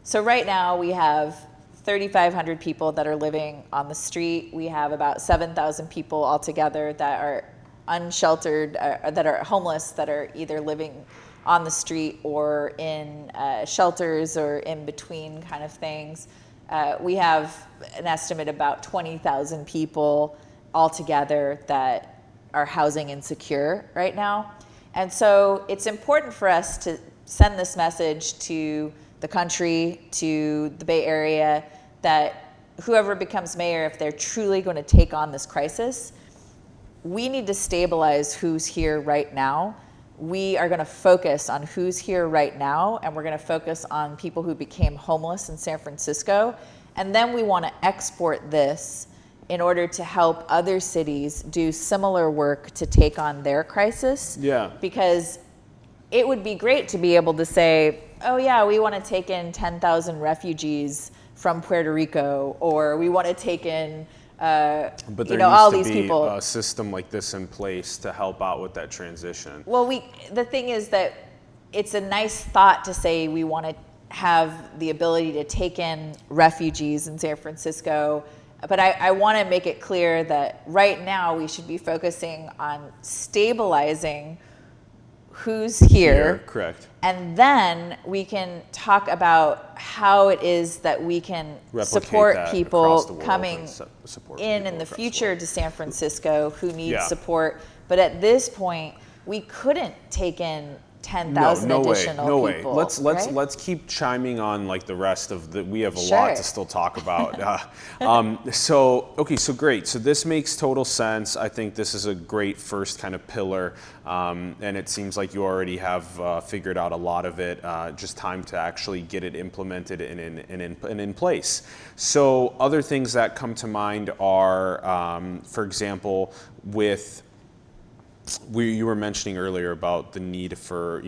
So right now we have 3,500 people that are living on the street. We have about 7,000 people altogether that are unsheltered, that are homeless, that are either living on the street or in shelters or in between kind of things. We have an estimate about 20,000 people altogether that are housing insecure right now. And so it's important for us to send this message to the country, to the Bay Area, that whoever becomes mayor, if they're truly going to take on this crisis, we need to stabilize who's here right now. We are going to focus on who's here right now, and we're going to focus on people who became homeless in San Francisco. And then we want to export this in order to help other cities do similar work to take on their crisis. Because it would be great to be able to say, oh yeah, we want to take in 10,000 refugees from Puerto Rico, or we want to take in but there all needs these to be people. A system like this in place to help out with that transition. Well, the thing is that it's a nice thought to say we want to have the ability to take in refugees in San Francisco, but I want to make it clear that right now we should be focusing on stabilizing who's here, correct. and then we can talk about how it is that we can Replicate support that people across the world coming and support in people the across future world. to San Francisco who need Yeah. support. But at this point, we couldn't take in 10,000 additional way. people. Let's keep chiming on like the rest of the. We have a Sure. lot to still talk about. So great. So this makes total sense. I think this is a great first kind of pillar, and it seems like you already have figured out a lot of it. Just time to actually get it implemented and in place. So other things that come to mind are, for example, with. You were mentioning earlier about the need for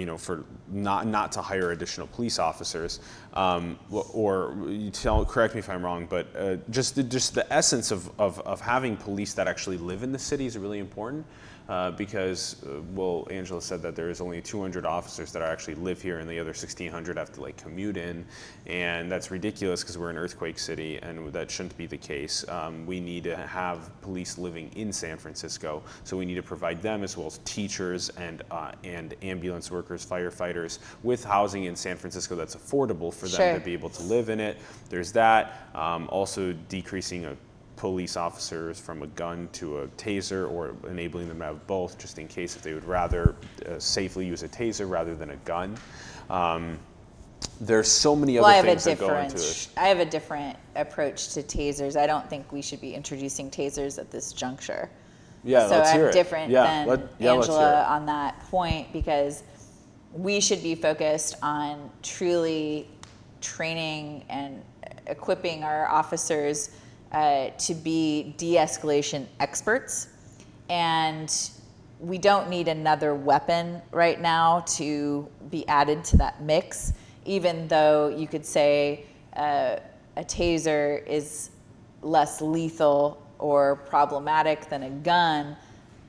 not to hire additional police officers, or correct me if I'm wrong, but just the essence of having police that actually live in the city is really important. Because Angela said that there is only 200 officers that actually live here, and the other 1,600 have to like commute in, and that's ridiculous because we're an earthquake city, and that shouldn't be the case. We need to have police living in San Francisco, so we need to provide them as well as teachers and ambulance workers, firefighters with housing in San Francisco that's affordable for them Sure. to be able to live in it. There's that. Also decreasing police officers from a gun to a taser, or enabling them to have both, just in case if they would rather safely use a taser rather than a gun. There's so many other things that go into it. I have a different approach to tasers. I don't think we should be introducing tasers at this juncture. Yeah, so let's hear I'm it. different Yeah, than let's hear Angela it. on that point, because we should be focused on truly training and equipping our officers to be de-escalation experts. And we don't need another weapon right now to be added to that mix, even though you could say a taser is less lethal or problematic than a gun.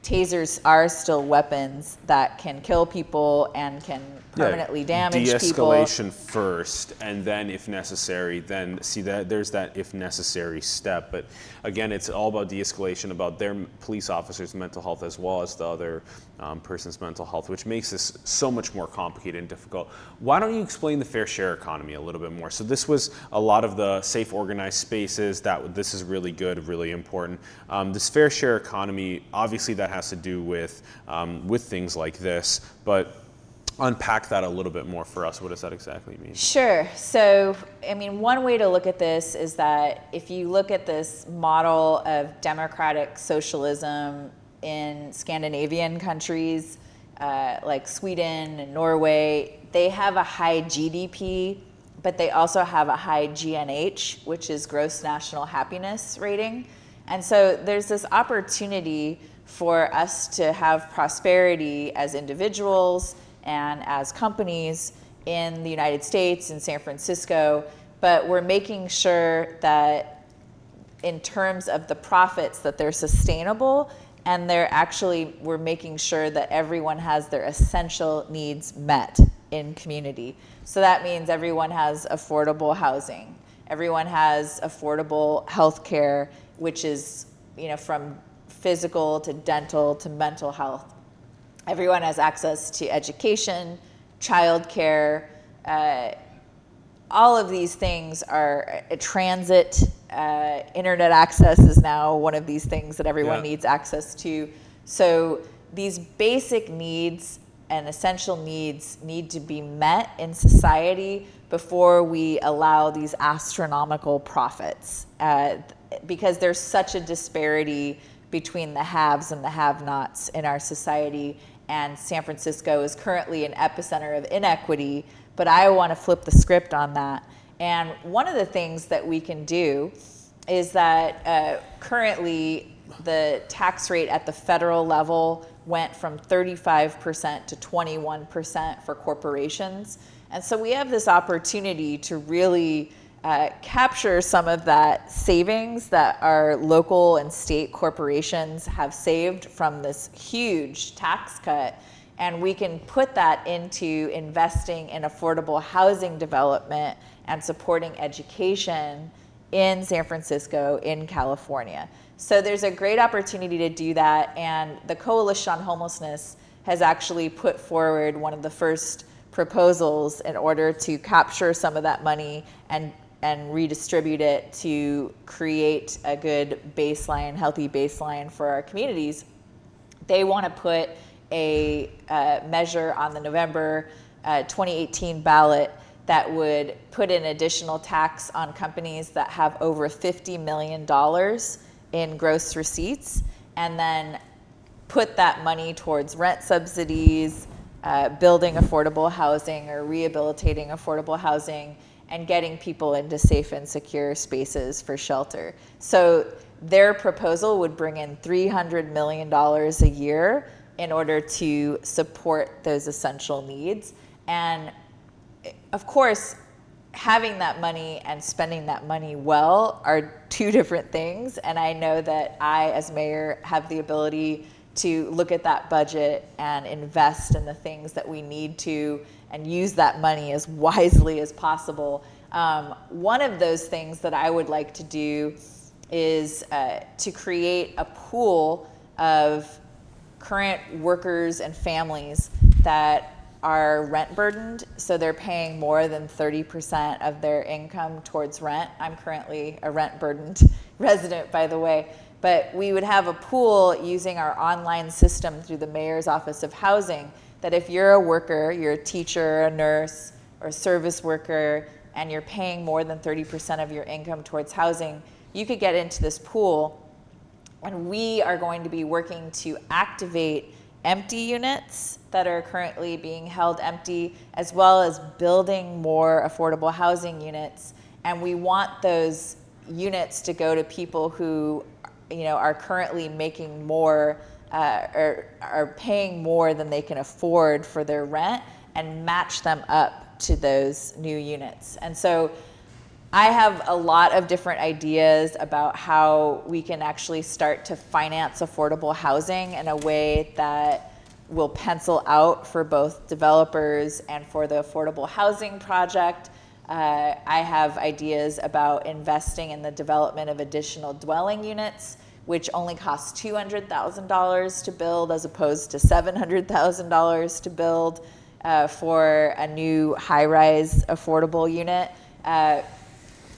Tasers are still weapons that can kill people and can permanently damage people. De-escalation first, and then if necessary, then see that there's that if necessary step. But again, it's all about de-escalation, about their police officers' mental health as well as the other person's mental health, which makes this so much more complicated and difficult. Why don't you explain the fair share economy a little bit more? So this was a lot of the safe, organized spaces. This is really good, really important. This fair share economy, obviously, that has to do with things like this, but unpack that a little bit more for us. What does that exactly mean? Sure. So, I mean, one way to look at this is that if you look at this model of democratic socialism in Scandinavian countries like Sweden and Norway, they have a high GDP, but they also have a high GNH, which is gross national happiness rating. And so there's this opportunity for us to have prosperity as individuals and as companies in the United States, in San Francisco, but we're making sure that in terms of the profits that they're sustainable, and we're making sure that everyone has their essential needs met in community. So that means everyone has affordable housing, everyone has affordable health care, which is, from physical to dental to mental health. Everyone has access to education, childcare, all of these things are transit. Internet access is now one of these things that everyone needs access to. So these basic needs and essential needs need to be met in society before we allow these astronomical profits, because there's such a disparity between the haves and the have-nots in our society. And San Francisco is currently an epicenter of inequity, but I want to flip the script on that. And one of the things that we can do is that currently the tax rate at the federal level went from 35% to 21% for corporations. And so we have this opportunity to really capture some of that savings that our local and state corporations have saved from this huge tax cut. And we can put that into investing in affordable housing development and supporting education in San Francisco, in California. So there's a great opportunity to do that. And the Coalition on Homelessness has actually put forward one of the first proposals in order to capture some of that money and redistribute it to create a good baseline, healthy baseline for our communities. They want to put a measure on the November 2018 ballot that would put an additional tax on companies that have over $50 million in gross receipts, and then put that money towards rent subsidies, building affordable housing or rehabilitating affordable housing, and getting people into safe and secure spaces for shelter. So their proposal would bring in $300 million a year in order to support those essential needs. And of course, having that money and spending that money well are two different things. And I know that I, as mayor, have the ability to look at that budget and invest in the things that we need to and use that money as wisely as possible. One of those things that I would like to do is to create a pool of current workers and families that are rent burdened, so they're paying more than 30% of their income towards rent. I'm currently a rent burdened resident, by the way, but we would have a pool using our online system through the Mayor's Office of Housing, that if you're a worker, you're a teacher, a nurse, or a service worker, and you're paying more than 30% of your income towards housing, you could get into this pool. And we are going to be working to activate empty units that are currently being held empty, as well as building more affordable housing units. And we want those units to go to people who, are currently making more, or are paying more than they can afford for their rent, and match them up to those new units. And so I have a lot of different ideas about how we can actually start to finance affordable housing in a way that will pencil out for both developers and for the affordable housing project. I have ideas about investing in the development of additional dwelling units, which only cost $200,000 to build as opposed to $700,000 to build for a new high-rise affordable unit.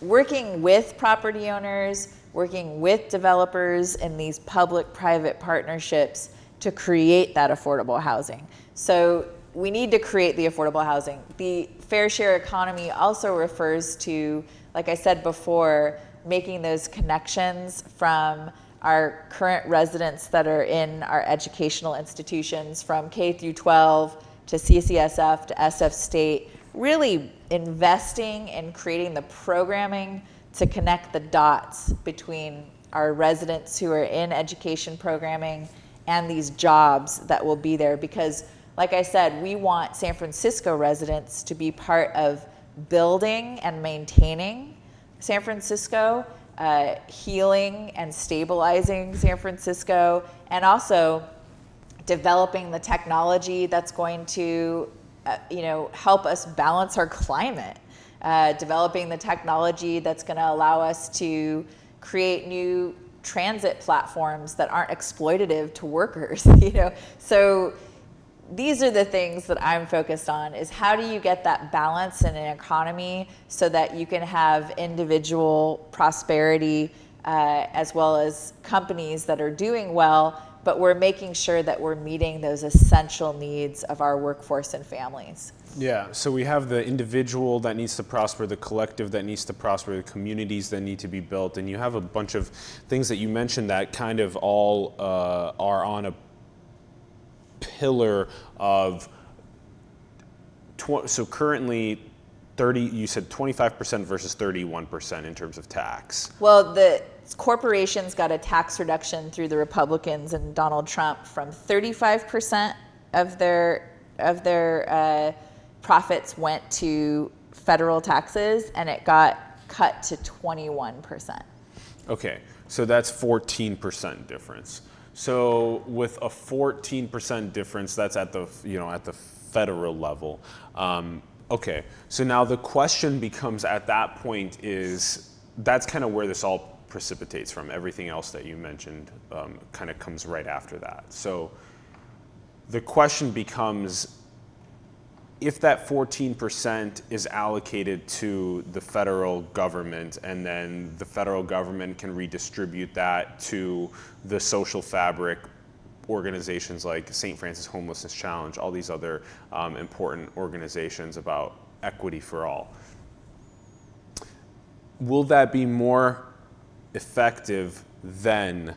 Working with property owners, working with developers in these public-private partnerships to create that affordable housing. So we need to create the affordable housing. The fair share economy also refers to, like I said before, making those connections from our current residents that are in our educational institutions, from K through 12 to CCSF to SF State, really investing in creating the programming to connect the dots between our residents who are in education programming and these jobs that will be there. Because, like I said, we want San Francisco residents to be part of building and maintaining San Francisco, healing and stabilizing San Francisco, and also developing the technology that's going to help us balance our climate, developing the technology that's going to allow us to create new transit platforms that aren't exploitative to workers. So these are the things that I'm focused on, is how do you get that balance in an economy so that you can have individual prosperity as well as companies that are doing well, but we're making sure that we're meeting those essential needs of our workforce and families. Yeah, so we have the individual that needs to prosper, the collective that needs to prosper, the communities that need to be built, and you have a bunch of things that you mentioned that kind of all are on a pillar of, so currently 30, you said 25% versus 31% in terms of tax. Well, the corporations got a tax reduction through the Republicans and Donald Trump from 35% of their profits went to federal taxes, and it got cut to 21%. Okay, so that's 14% difference. So with a 14% difference, that's at the at the federal level. Okay, so now the question becomes at that point is, that's kind of where this all precipitates from. Everything else that you mentioned kind of comes right after that. So the question becomes, if that 14% is allocated to the federal government, and then the federal government can redistribute that to the social fabric organizations like Saint Francis Homelessness Challenge, all these other important organizations about equity for all, will that be more effective than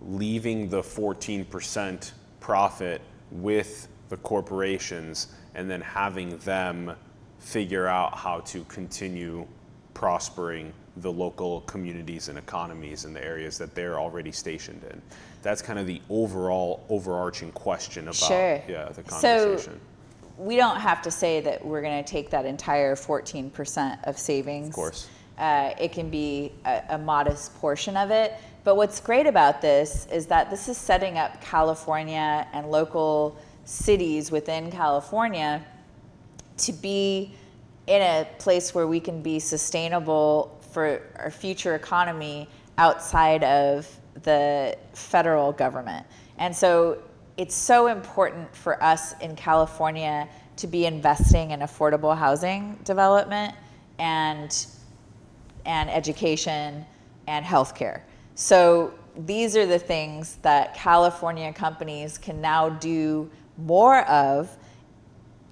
leaving the 14% profit with the corporations and then having them figure out how to continue prospering the local communities and economies in the areas that they're already stationed in? That's kind of the overall overarching question about Sure. The conversation. So we don't have to say that we're going to take that entire 14% of savings. Of course. It can be a modest portion of it. But what's great about this is that this is setting up California and local cities within California to be in a place where we can be sustainable for our future economy outside of the federal government. And so it's so important for us in California to be investing in affordable housing development and education and healthcare. So these are the things that California companies can now do more of,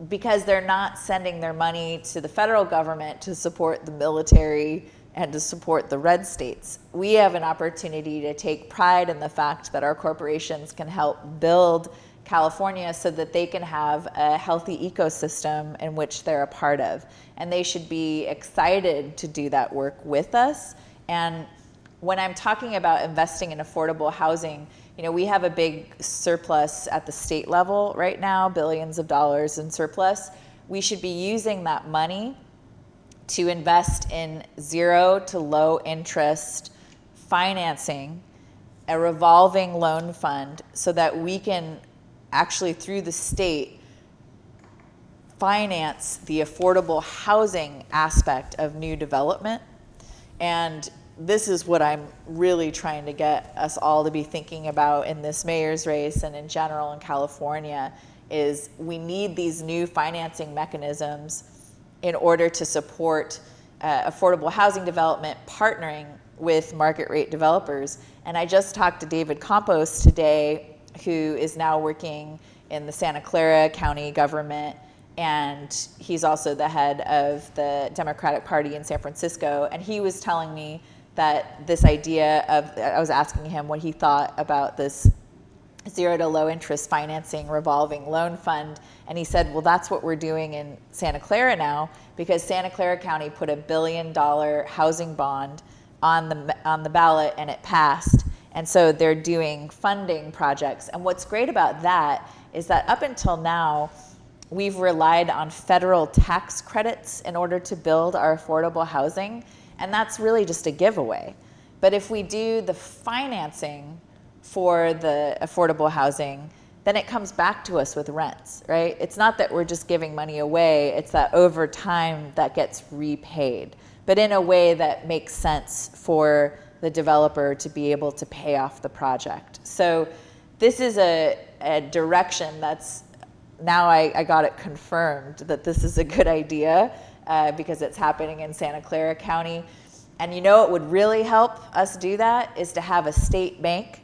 because they're not sending their money to the federal government to support the military and to support the red states. We have an opportunity to take pride in the fact that our corporations can help build California so that they can have a healthy ecosystem in which they're a part of. And they should be excited to do that work with us. And when I'm talking about investing in affordable housing, we have a big surplus at the state level right now, billions of dollars in surplus. We should be using that money to invest in zero to low interest financing, a revolving loan fund, so that we can actually, through the state, finance the affordable housing aspect of new development. And this is what I'm really trying to get us all to be thinking about in this mayor's race and in general in California, is we need these new financing mechanisms in order to support affordable housing development, partnering with market rate developers. And I just talked to David Campos today, who is now working in the Santa Clara County government, and he's also the head of the Democratic Party in San Francisco. And he was telling me that this idea of, I was asking him what he thought about this zero to low interest financing revolving loan fund. And he said, well, that's what we're doing in Santa Clara now, because Santa Clara County put $1 billion housing bond on the ballot and it passed. And so they're doing funding projects. And what's great about that is that up until now, we've relied on federal tax credits in order to build our affordable housing. And that's really just a giveaway. But if we do the financing for the affordable housing, then it comes back to us with rents, right? It's not that we're just giving money away, it's that over time that gets repaid, but in a way that makes sense for the developer to be able to pay off the project. So this is a direction that's, now I got it confirmed that this is a good idea because it's happening in Santa Clara County. And what would really help us do that is to have a state bank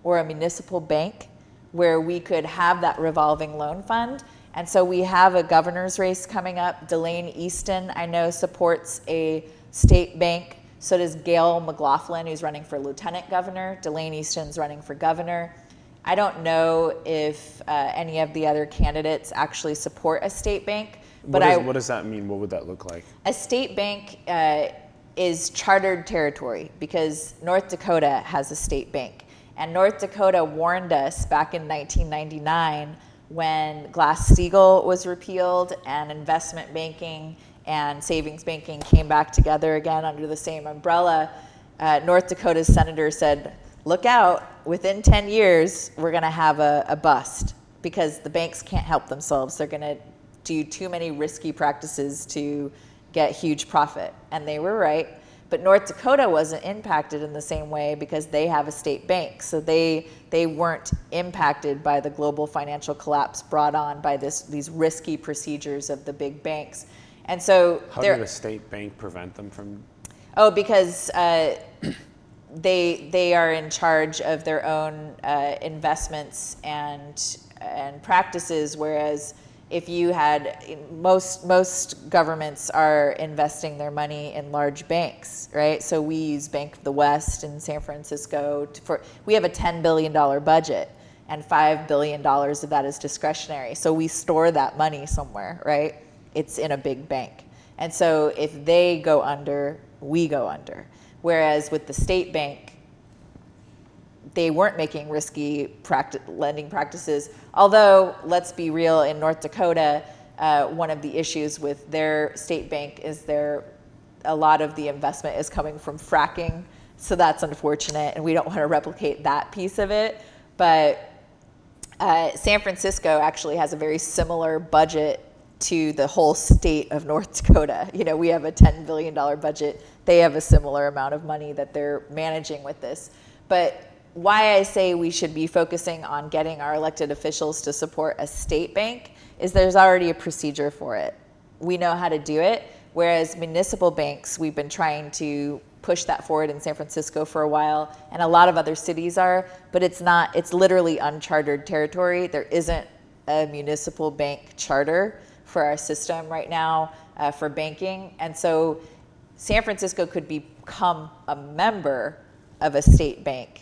or a municipal bank where we could have that revolving loan fund. And so we have a governor's race coming up. Delane Easton, I know, supports a state bank. So does Gail McLaughlin, who's running for lieutenant governor. Delane Easton's running for governor. I don't know if any of the other candidates actually support a state bank. But what does that mean? What would that look like? A state bank is chartered territory, because North Dakota has a state bank. And North Dakota warned us back in 1999 when Glass-Steagall was repealed and investment banking and savings banking came back together again under the same umbrella. North Dakota's senator said, look out, within 10 years, we're gonna have a bust, because the banks can't help themselves. They're gonna do too many risky practices to get huge profit. And they were right. But North Dakota wasn't impacted in the same way because they have a state bank. So they weren't impacted by the global financial collapse brought on by these risky procedures of the big banks. And so how did a state bank prevent them from? Oh, because they are in charge of their own investments and practices, whereas if you had most governments are investing their money in large banks, right? So we use Bank of the West in San Francisco we have a $10 billion budget, and $5 billion of that is discretionary. So we store that money somewhere, right? It's in a big bank. And so if they go under, we go under. Whereas with the state bank, they weren't making risky lending practices. Although, let's be real, in North Dakota, one of the issues with their state bank is a lot of the investment is coming from fracking. So that's unfortunate, and we don't want to replicate that piece of it. But San Francisco actually has a very similar budget to the whole state of North Dakota. You know, we have a $10 billion budget. They have a similar amount of money that they're managing with this. But why I say we should be focusing on getting our elected officials to support a state bank is there's already a procedure for it. We know how to do it, whereas municipal banks, we've been trying to push that forward in San Francisco for a while, and a lot of other cities are, but it's literally uncharted territory. There isn't a municipal bank charter for our system right now for banking, and so San Francisco could become a member of a state bank.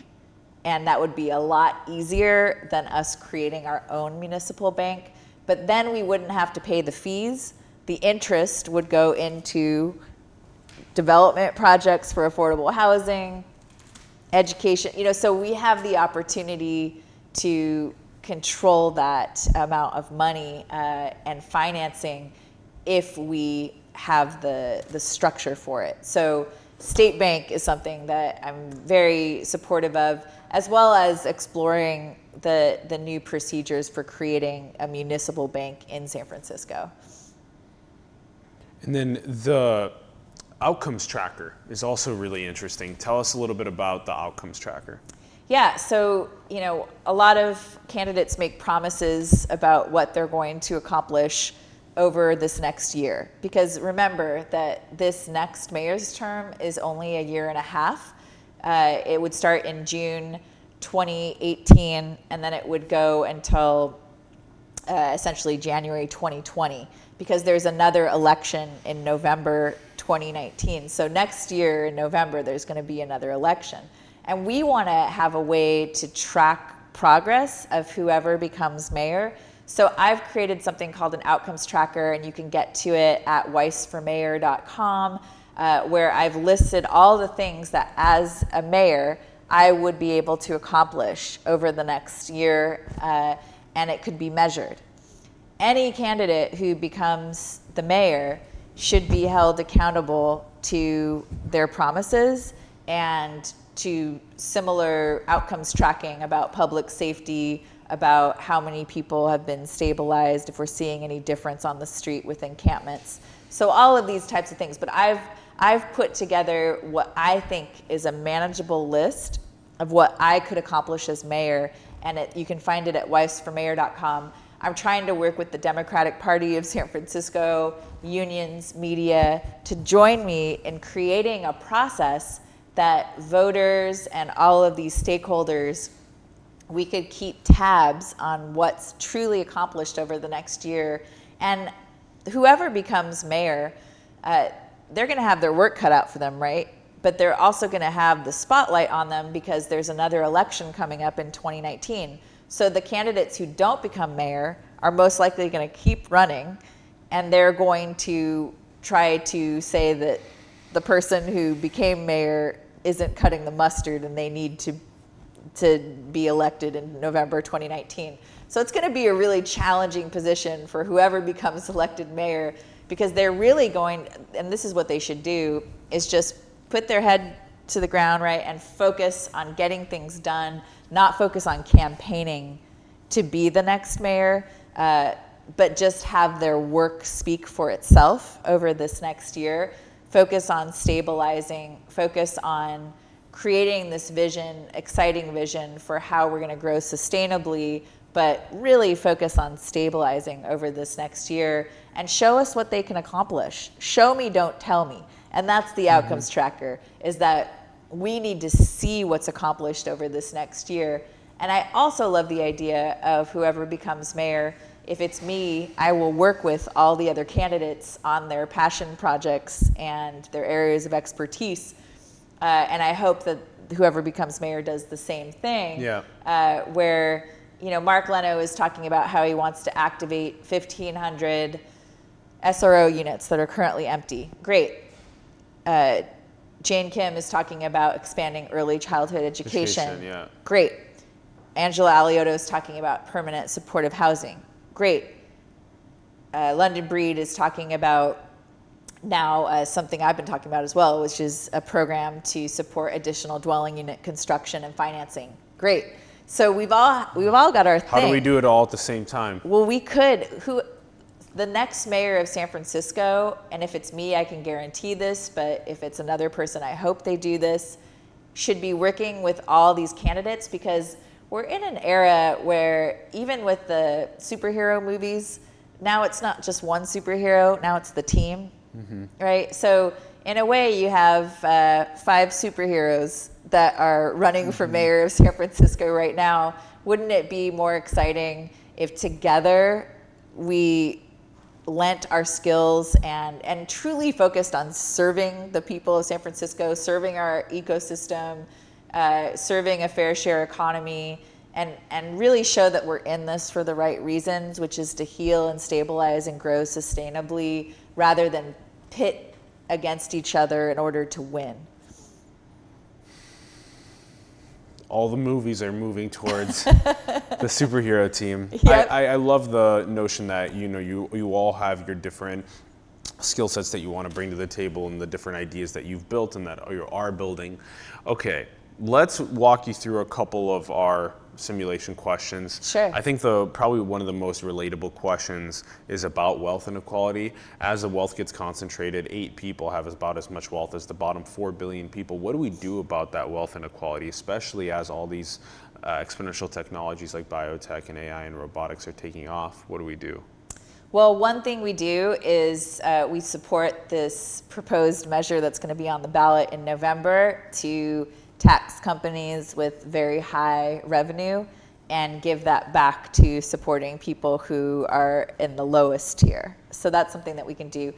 And that would be a lot easier than us creating our own municipal bank. But then we wouldn't have to pay the fees. The interest would go into development projects for affordable housing, education. You know, so we have the opportunity to control that amount of money and financing if we have the structure for it. So state bank is something that I'm very supportive of, as well as exploring the new procedures for creating a municipal bank in San Francisco. And then the outcomes tracker is also really interesting. Tell us a little bit about the outcomes tracker. Yeah, so, you know, a lot of candidates make promises about what they're going to accomplish over this next year. Because remember that this next mayor's term is only a year and a half. It would start in June 2018, and then it would go until essentially January 2020, because there's another election in November 2019. So next year in November, there's going to be another election. And we want to have a way to track progress of whoever becomes mayor. So I've created something called an outcomes tracker, and you can get to it at weissformayor.com, where I've listed all the things that as a mayor, I would be able to accomplish over the next year, and it could be measured. Any candidate who becomes the mayor should be held accountable to their promises and to similar outcomes tracking about public safety, about how many people have been stabilized, if we're seeing any difference on the street with encampments. So all of these types of things. But I've put together what I think is a manageable list of what I could accomplish as mayor, and you can find it at weissformayor.com. I'm trying to work with the Democratic Party of San Francisco, unions, media, to join me in creating a process that voters and all of these stakeholders, we could keep tabs on what's truly accomplished over the next year. And whoever becomes mayor, they're going to have their work cut out for them, right? But they're also going to have the spotlight on them because there's another election coming up in 2019. So the candidates who don't become mayor are most likely going to keep running, and they're going to try to say that the person who became mayor isn't cutting the mustard and they need to be elected in November 2019. So it's going to be a really challenging position for whoever becomes elected mayor, because they're really going, and this is what they should do, is just put their head to the ground, right, and focus on getting things done, not focus on campaigning to be the next mayor, but just have their work speak for itself over this next year. focus on stabilizing, focus on creating this vision, exciting vision for how we're going to grow sustainably, but really focus on stabilizing over this next year and show us what they can accomplish. Show me, don't tell me. And that's the outcomes tracker, is that we need to see what's accomplished over this next year. And I also love the idea of whoever becomes mayor. If it's me, I will work with all the other candidates on their passion projects and their areas of expertise. And I hope that whoever becomes mayor does the same thing. Yeah. Where, Mark Leno is talking about how he wants to activate 1,500 SRO units that are currently empty. Great. Jane Kim is talking about expanding early childhood education. Yeah. Great. Angela Alioto is talking about permanent supportive housing. Great. London Breed is talking about now something I've been talking about as well, which is a program to support additional dwelling unit construction and financing. Great. So we've all got our thing. How do we do it all at the same time? Well, we could. The next mayor of San Francisco, and if it's me, I can guarantee this, but if it's another person, I hope they do this, should be working with all these candidates, because we're in an era where even with the superhero movies, now it's not just one superhero, now it's the team, right? So in a way, you have 5 superheroes that are running for mayor of San Francisco right now. Wouldn't it be more exciting if together we lent our skills and truly focused on serving the people of San Francisco, serving our ecosystem, serving a fair share economy, and really show that we're in this for the right reasons, which is to heal and stabilize and grow sustainably rather than pit against each other in order to win. All the movies are moving towards the superhero team. Yep. I love the notion that you all have your different skill sets that you want to bring to the table and the different ideas that you've built and that you are building. Okay, let's walk you through a couple of our simulation questions. Sure. I think probably one of the most relatable questions is about wealth inequality. As the wealth gets concentrated, 8 people have about as much wealth as the bottom 4 billion people. What do we do about that wealth inequality, especially as all these exponential technologies like biotech and AI and robotics are taking off? What do we do? Well, one thing we do is we support this proposed measure that's going to be on the ballot in November to tax companies with very high revenue and give that back to supporting people who are in the lowest tier. So that's something that we can do.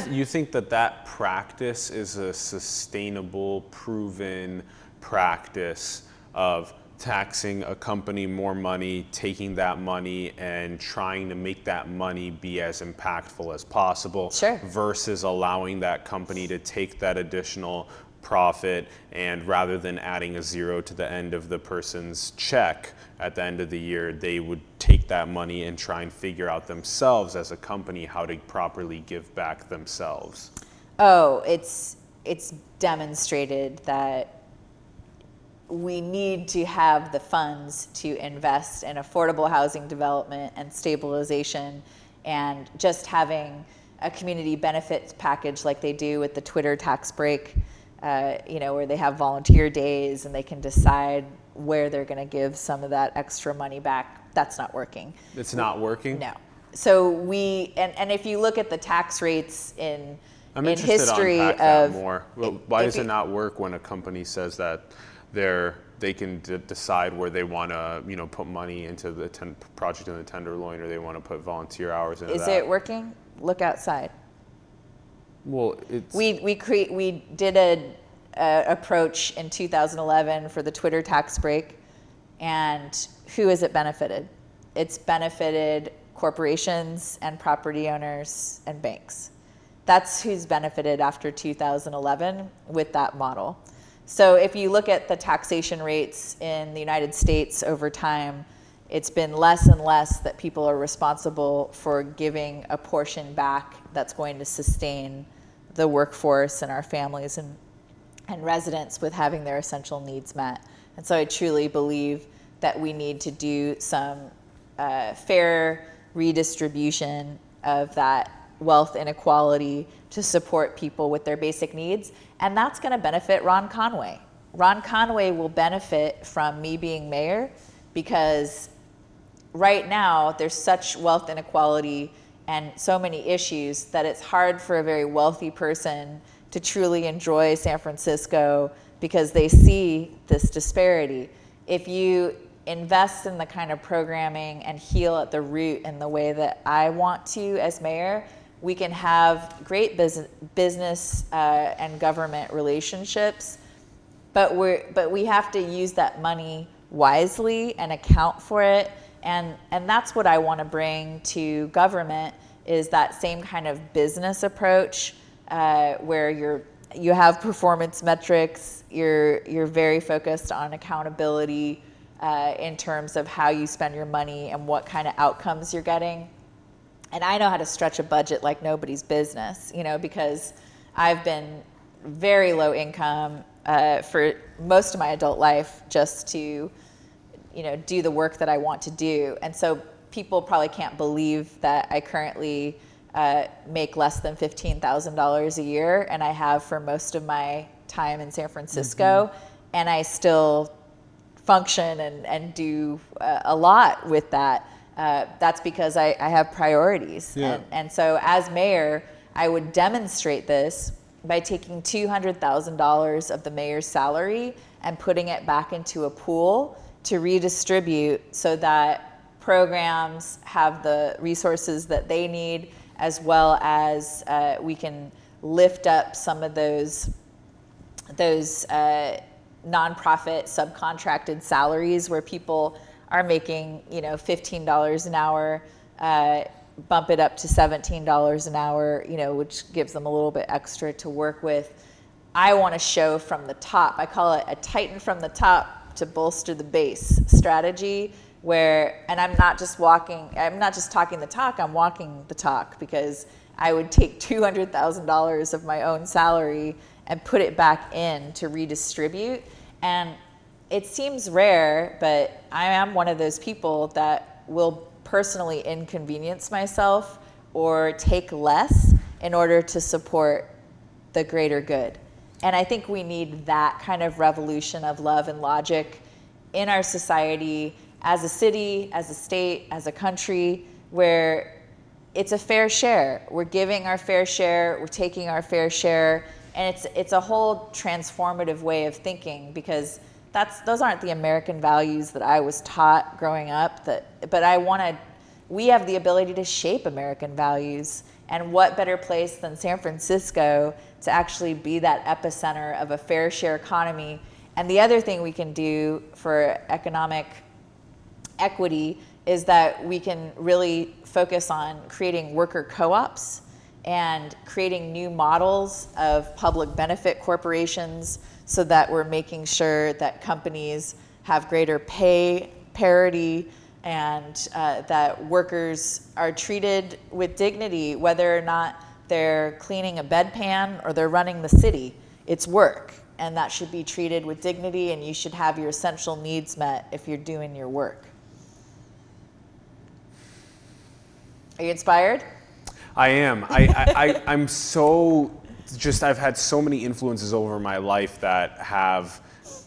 You think that practice is a sustainable, proven practice of taxing a company more money, taking that money and trying to make that money be as impactful as possible, Sure, versus allowing that company to take that additional profit and rather than adding a 0 to the end of the person's check at the end of the year, they would take that money and try and figure out themselves as a company how to properly give back themselves? Oh, it's demonstrated that we need to have the funds to invest in affordable housing development and stabilization, and just having a community benefits package like they do with the Twitter tax break, where they have volunteer days and they can decide where they're going to give some of that extra money back. That's not working. It's not working? No. So and if you look at the tax rates in history to unpack of that more. Why does it not work when a company says that they can decide where they want to put money into the project in the Tenderloin, or they want to put volunteer hours into that? Is it working? Look outside. Well, it's... We did a approach in 2011 for the Twitter tax break, and who has it benefited? It's benefited corporations and property owners and banks. That's who's benefited after 2011 with that model. So if you look at the taxation rates in the United States over time, it's been less and less that people are responsible for giving a portion back that's going to sustain the workforce and our families and residents with having their essential needs met. And so I truly believe that we need to do some fair redistribution of that wealth inequality to support people with their basic needs. And that's going to benefit Ron Conway. Ron Conway will benefit from me being mayor, because right now there's such wealth inequality and so many issues that it's hard for a very wealthy person to truly enjoy San Francisco, because they see this disparity. If you invest in the kind of programming and heal at the root in the way that I want to as mayor, we can have great business and government relationships, but we have to use that money wisely and account for it. And that's what I want to bring to government, is that same kind of business approach, where you have performance metrics, you're very focused on accountability in terms of how you spend your money and what kind of outcomes you're getting. And I know how to stretch a budget like nobody's business, because I've been very low income for most of my adult life, just to, do the work that I want to do. And so people probably can't believe that I currently make less than $15,000 a year, and I have for most of my time in San Francisco, and I still function and do a lot with that. That's because I have priorities. Yeah. And so as mayor, I would demonstrate this by taking $200,000 of the mayor's salary and putting it back into a pool to redistribute, so that programs have the resources that they need, as well as we can lift up some of those nonprofit subcontracted salaries where people are making, $15 an hour, bump it up to $17 an hour, which gives them a little bit extra to work with. I want to show from the top. I call it a tighten from the top to bolster the base strategy, and I'm not just talking the talk, I'm walking the talk, because I would take $200,000 of my own salary and put it back in to redistribute. And it seems rare, but I am one of those people that will personally inconvenience myself or take less in order to support the greater good. And I think we need that kind of revolution of love and logic in our society, as a city, as a state, as a country, where it's a fair share. We're giving our fair share, we're taking our fair share, and it's a whole transformative way of thinking, because those aren't the American values that I was taught growing up. But we have the ability to shape American values, and what better place than San Francisco to actually be that epicenter of a fair share economy. And the other thing we can do for economic equity is that we can really focus on creating worker co-ops and creating new models of public benefit corporations, so that we're making sure that companies have greater pay parity, and that workers are treated with dignity, whether or not they're cleaning a bedpan or they're running the city. It's work, and that should be treated with dignity, and you should have your essential needs met if you're doing your work. Are you inspired? I am. I'm so I've had so many influences over my life that have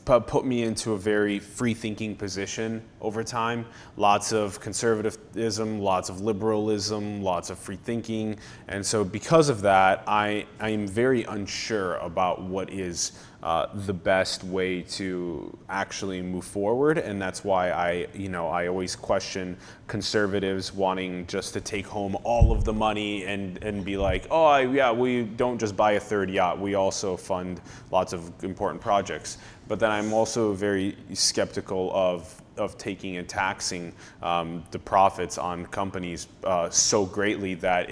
put me into a very free-thinking position over time. Lots of conservatism, lots of liberalism, lots of free thinking. And so because of that, I am very unsure about what is the best way to actually move forward. And that's why I always question conservatives wanting just to take home all of the money and be like, oh yeah, we don't just buy a third yacht, we also fund lots of important projects. But then I'm also very skeptical of taking and taxing the profits on companies so greatly that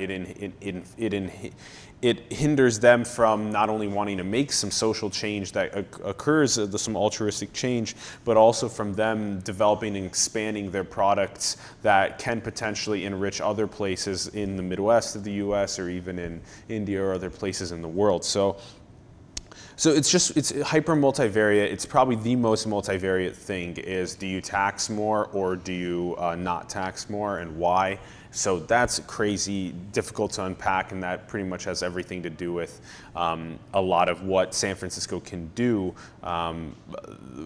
it hinders them from not only wanting to make some social change that occurs, some altruistic change, but also from them developing and expanding their products that can potentially enrich other places in the Midwest of the US, or even in India or other places in the world. So So it's hyper multivariate. It's probably the most multivariate thing is, do you tax more or do you not tax more, and why? So that's crazy difficult to unpack, and that pretty much has everything to do with a lot of what San Francisco can do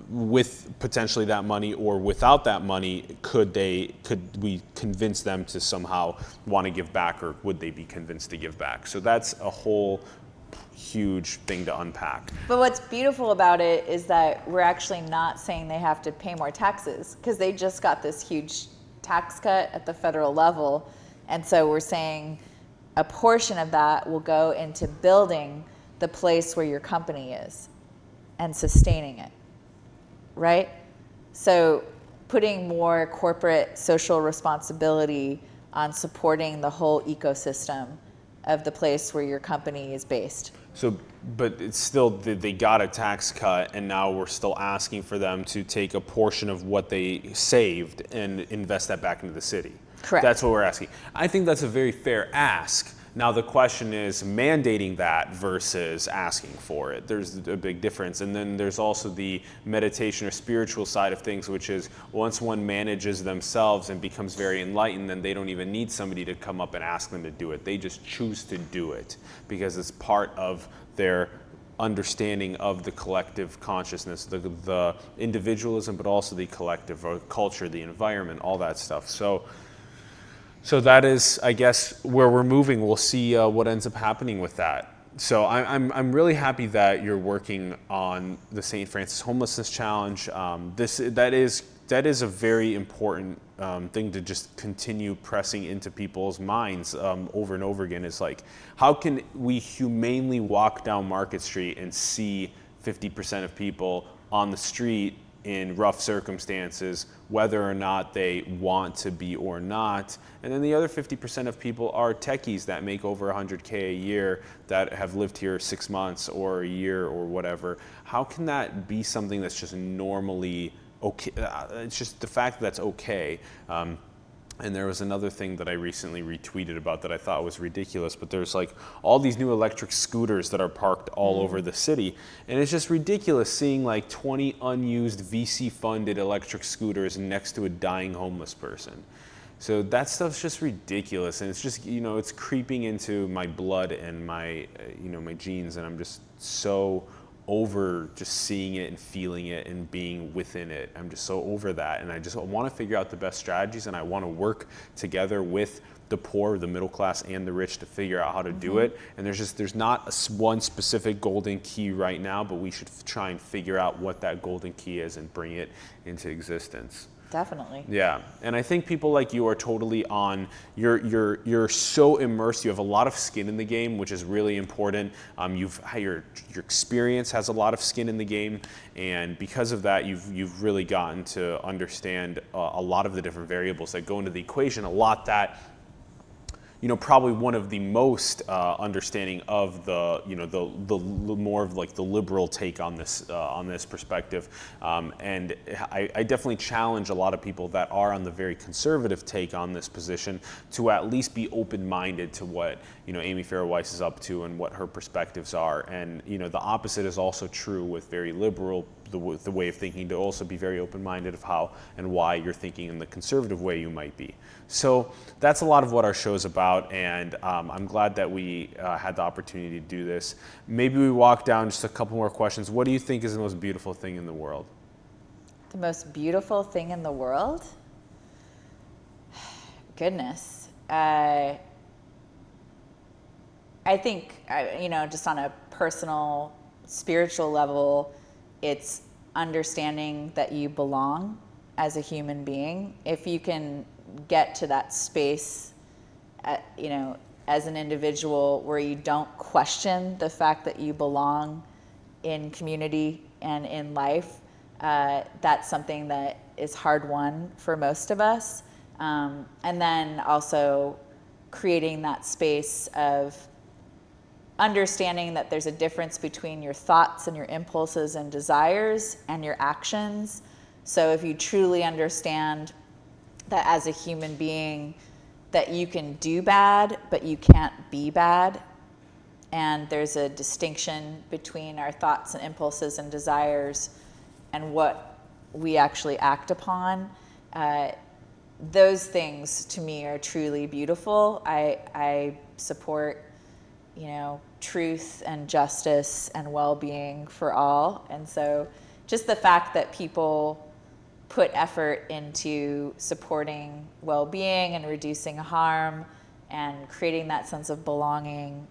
with potentially that money, or without that money, could we convince them to somehow want to give back, or would they be convinced to give back? So that's a whole huge thing to unpack. But what's beautiful about it is that we're actually not saying they have to pay more taxes, because they just got this huge tax cut at the federal level. And so we're saying a portion of that will go into building the place where your company is and sustaining it, right? So putting more corporate social responsibility on supporting the whole ecosystem of the place where your company is based. So, but it's still, they got a tax cut, and now we're still asking for them to take a portion of what they saved and invest that back into the city. Correct. That's what we're asking. I think that's a very fair ask. Now the question is mandating that versus asking for it. There's a big difference. And then there's also the meditation or spiritual side of things, which is once one manages themselves and becomes very enlightened, then they don't even need somebody to come up and ask them to do it. They just choose to do it because it's part of their understanding of the collective consciousness, the individualism, but also the collective or culture, the environment, all that stuff. So that is, I guess, where we're moving. We'll see what ends up happening with that. So I'm really happy that you're working on the Saint Francis Homelessness Challenge. That is a very important thing to just continue pressing into people's minds over and over again. Is like, how can we humanely walk down Market Street and see 50% of people on the street in rough circumstances, whether or not they want to be or not. And then the other 50% of people are techies that make over 100K a year, that have lived here 6 months or a year or whatever. How can that be something that's just normally okay? It's just the fact that that's okay. And there was another thing that I recently retweeted about that I thought was ridiculous, but there's like all these new electric scooters that are parked all over the city. And it's just ridiculous seeing like 20 unused VC-funded electric scooters next to a dying homeless person. So that stuff's just ridiculous. And it's just, it's creeping into my blood and my, my genes. And I'm just so over just seeing it and feeling it and being within it. I'm just so over that, and I just want to figure out the best strategies, and I want to work together with the poor, the middle class, and the rich to figure out how to do it. And there's not one specific golden key right now, but we should try and figure out what that golden key is and bring it into existence. Definitely. Yeah, and I think people like you are totally on. You're so immersed. You have a lot of skin in the game, which is really important. Your experience has a lot of skin in the game, and because of that, you've really gotten to understand a lot of the different variables that go into the equation. A lot that, probably one of the most understanding of the more of like the liberal take on this perspective, and I definitely challenge a lot of people that are on the very conservative take on this position to at least be open-minded to what Amy Farah Weiss is up to and what her perspectives are. And the opposite is also true with very liberal, the way of thinking, to also be very open-minded of how and why you're thinking in the conservative way you might be. So that's a lot of what our show is about, and I'm glad that we had the opportunity to do this. Maybe we walk down just a couple more questions. What do you think is the most beautiful thing in the world? The most beautiful thing in the world? Goodness. I think, just on a personal, spiritual level, it's understanding that you belong as a human being. If you can get to that space, as an individual where you don't question the fact that you belong in community and in life, that's something that is hard won for most of us. And then also creating that space of understanding that there's a difference between your thoughts and your impulses and desires and your actions. So if you truly understand that as a human being, that you can do bad, but you can't be bad, and there's a distinction between our thoughts and impulses and desires and what we actually act upon. Those things to me are truly beautiful. I support, truth and justice and well-being for all. And so just the fact that people put effort into supporting well-being and reducing harm and creating that sense of belonging,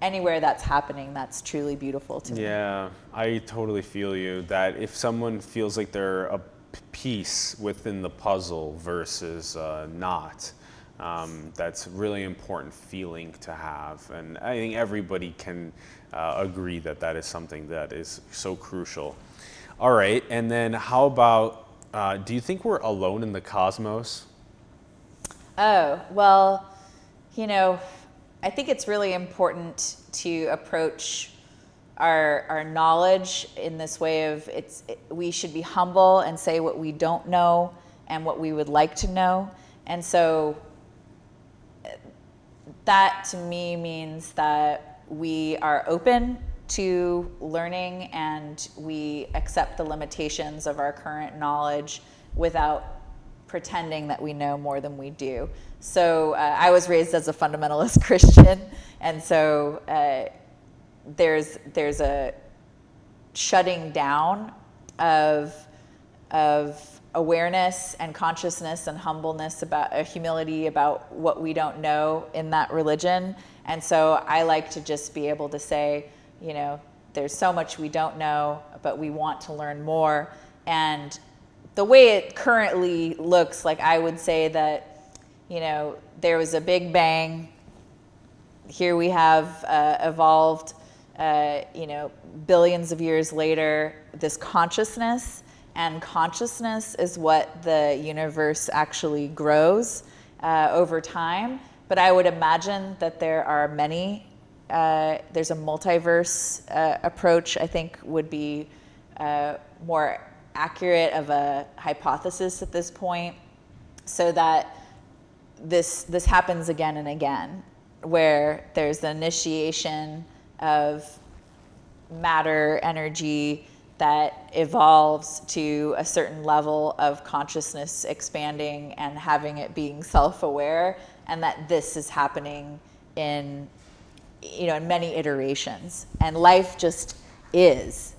anywhere that's happening, that's truly beautiful to me. Yeah, I totally feel you, that if someone feels like they're a piece within the puzzle versus not, that's a really important feeling to have. And I think everybody can agree that that is something that is so crucial. All right, and then how about, do you think we're alone in the cosmos? Oh, well, I think it's really important to approach our knowledge in this way of we should be humble and say what we don't know and what we would like to know. And so that to me means that we are open to learning and we accept the limitations of our current knowledge without pretending that we know more than we do. So I was raised as a fundamentalist Christian, and so there's a shutting down of awareness and consciousness and humbleness, about humility about what we don't know in that religion. And so I like to just be able to say, there's so much we don't know, but we want to learn more. And the way it currently looks, like I would say that, there was a big bang. Here we have evolved, billions of years later, this consciousness, and consciousness is what the universe actually grows over time. But I would imagine that there are many, there's a multiverse approach, I think would be more accurate of a hypothesis at this point, so that this happens again and again, where there's the initiation of matter, energy that evolves to a certain level of consciousness expanding and having it being self-aware, and that this is happening in many iterations. And life just is,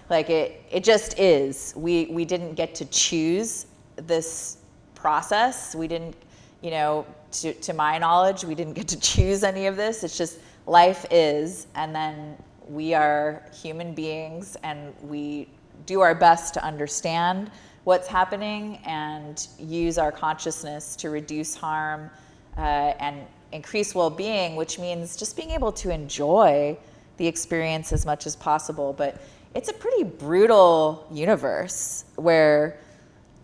like it just is. We didn't get to choose this process. We didn't, to my knowledge, we didn't get to choose any of this. It's just life is, and then we are human beings, and we do our best to understand what's happening and use our consciousness to reduce harm and increase well-being, which means just being able to enjoy the experience as much as possible. But it's a pretty brutal universe where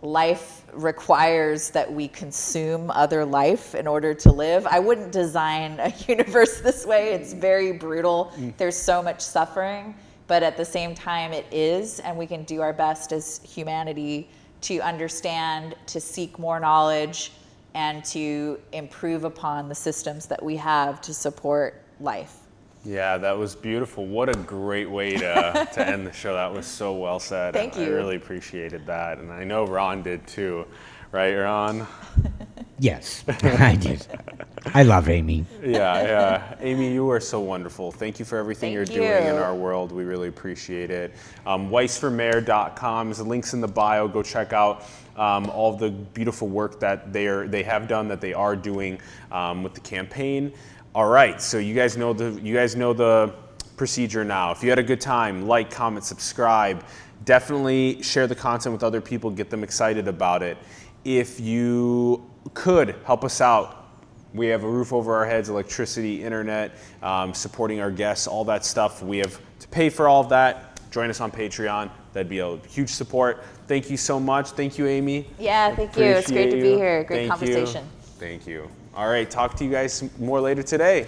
life requires that we consume other life in order to live. I wouldn't design a universe this way. It's very brutal. There's so much suffering, but at the same time it is, and we can do our best as humanity to understand, to seek more knowledge, and to improve upon the systems that we have to support life. Yeah, that was beautiful. What a great way to end the show. That was so well said. Thank you. I really appreciated that. And I know Ron did too. Right, Ron? Yes, I did. I love Amy. Yeah. Amy, you are so wonderful. Thank you for everything you're doing in our world. We really appreciate it. WeissForMayor.com is the links in the bio. Go check out all of the beautiful work that they have done, that they are doing with the campaign. All right, so you guys know the procedure now. If you had a good time, like, comment, subscribe. Definitely share the content with other people, get them excited about it. If you could help us out, we have a roof over our heads, electricity, internet, supporting our guests, all that stuff. We have to pay for all of that. Join us on Patreon. That'd be a huge support. Thank you so much. Thank you, Amy. Yeah, thank you. It's great to be here. Great conversation. Thank you. All right, talk to you guys more later today.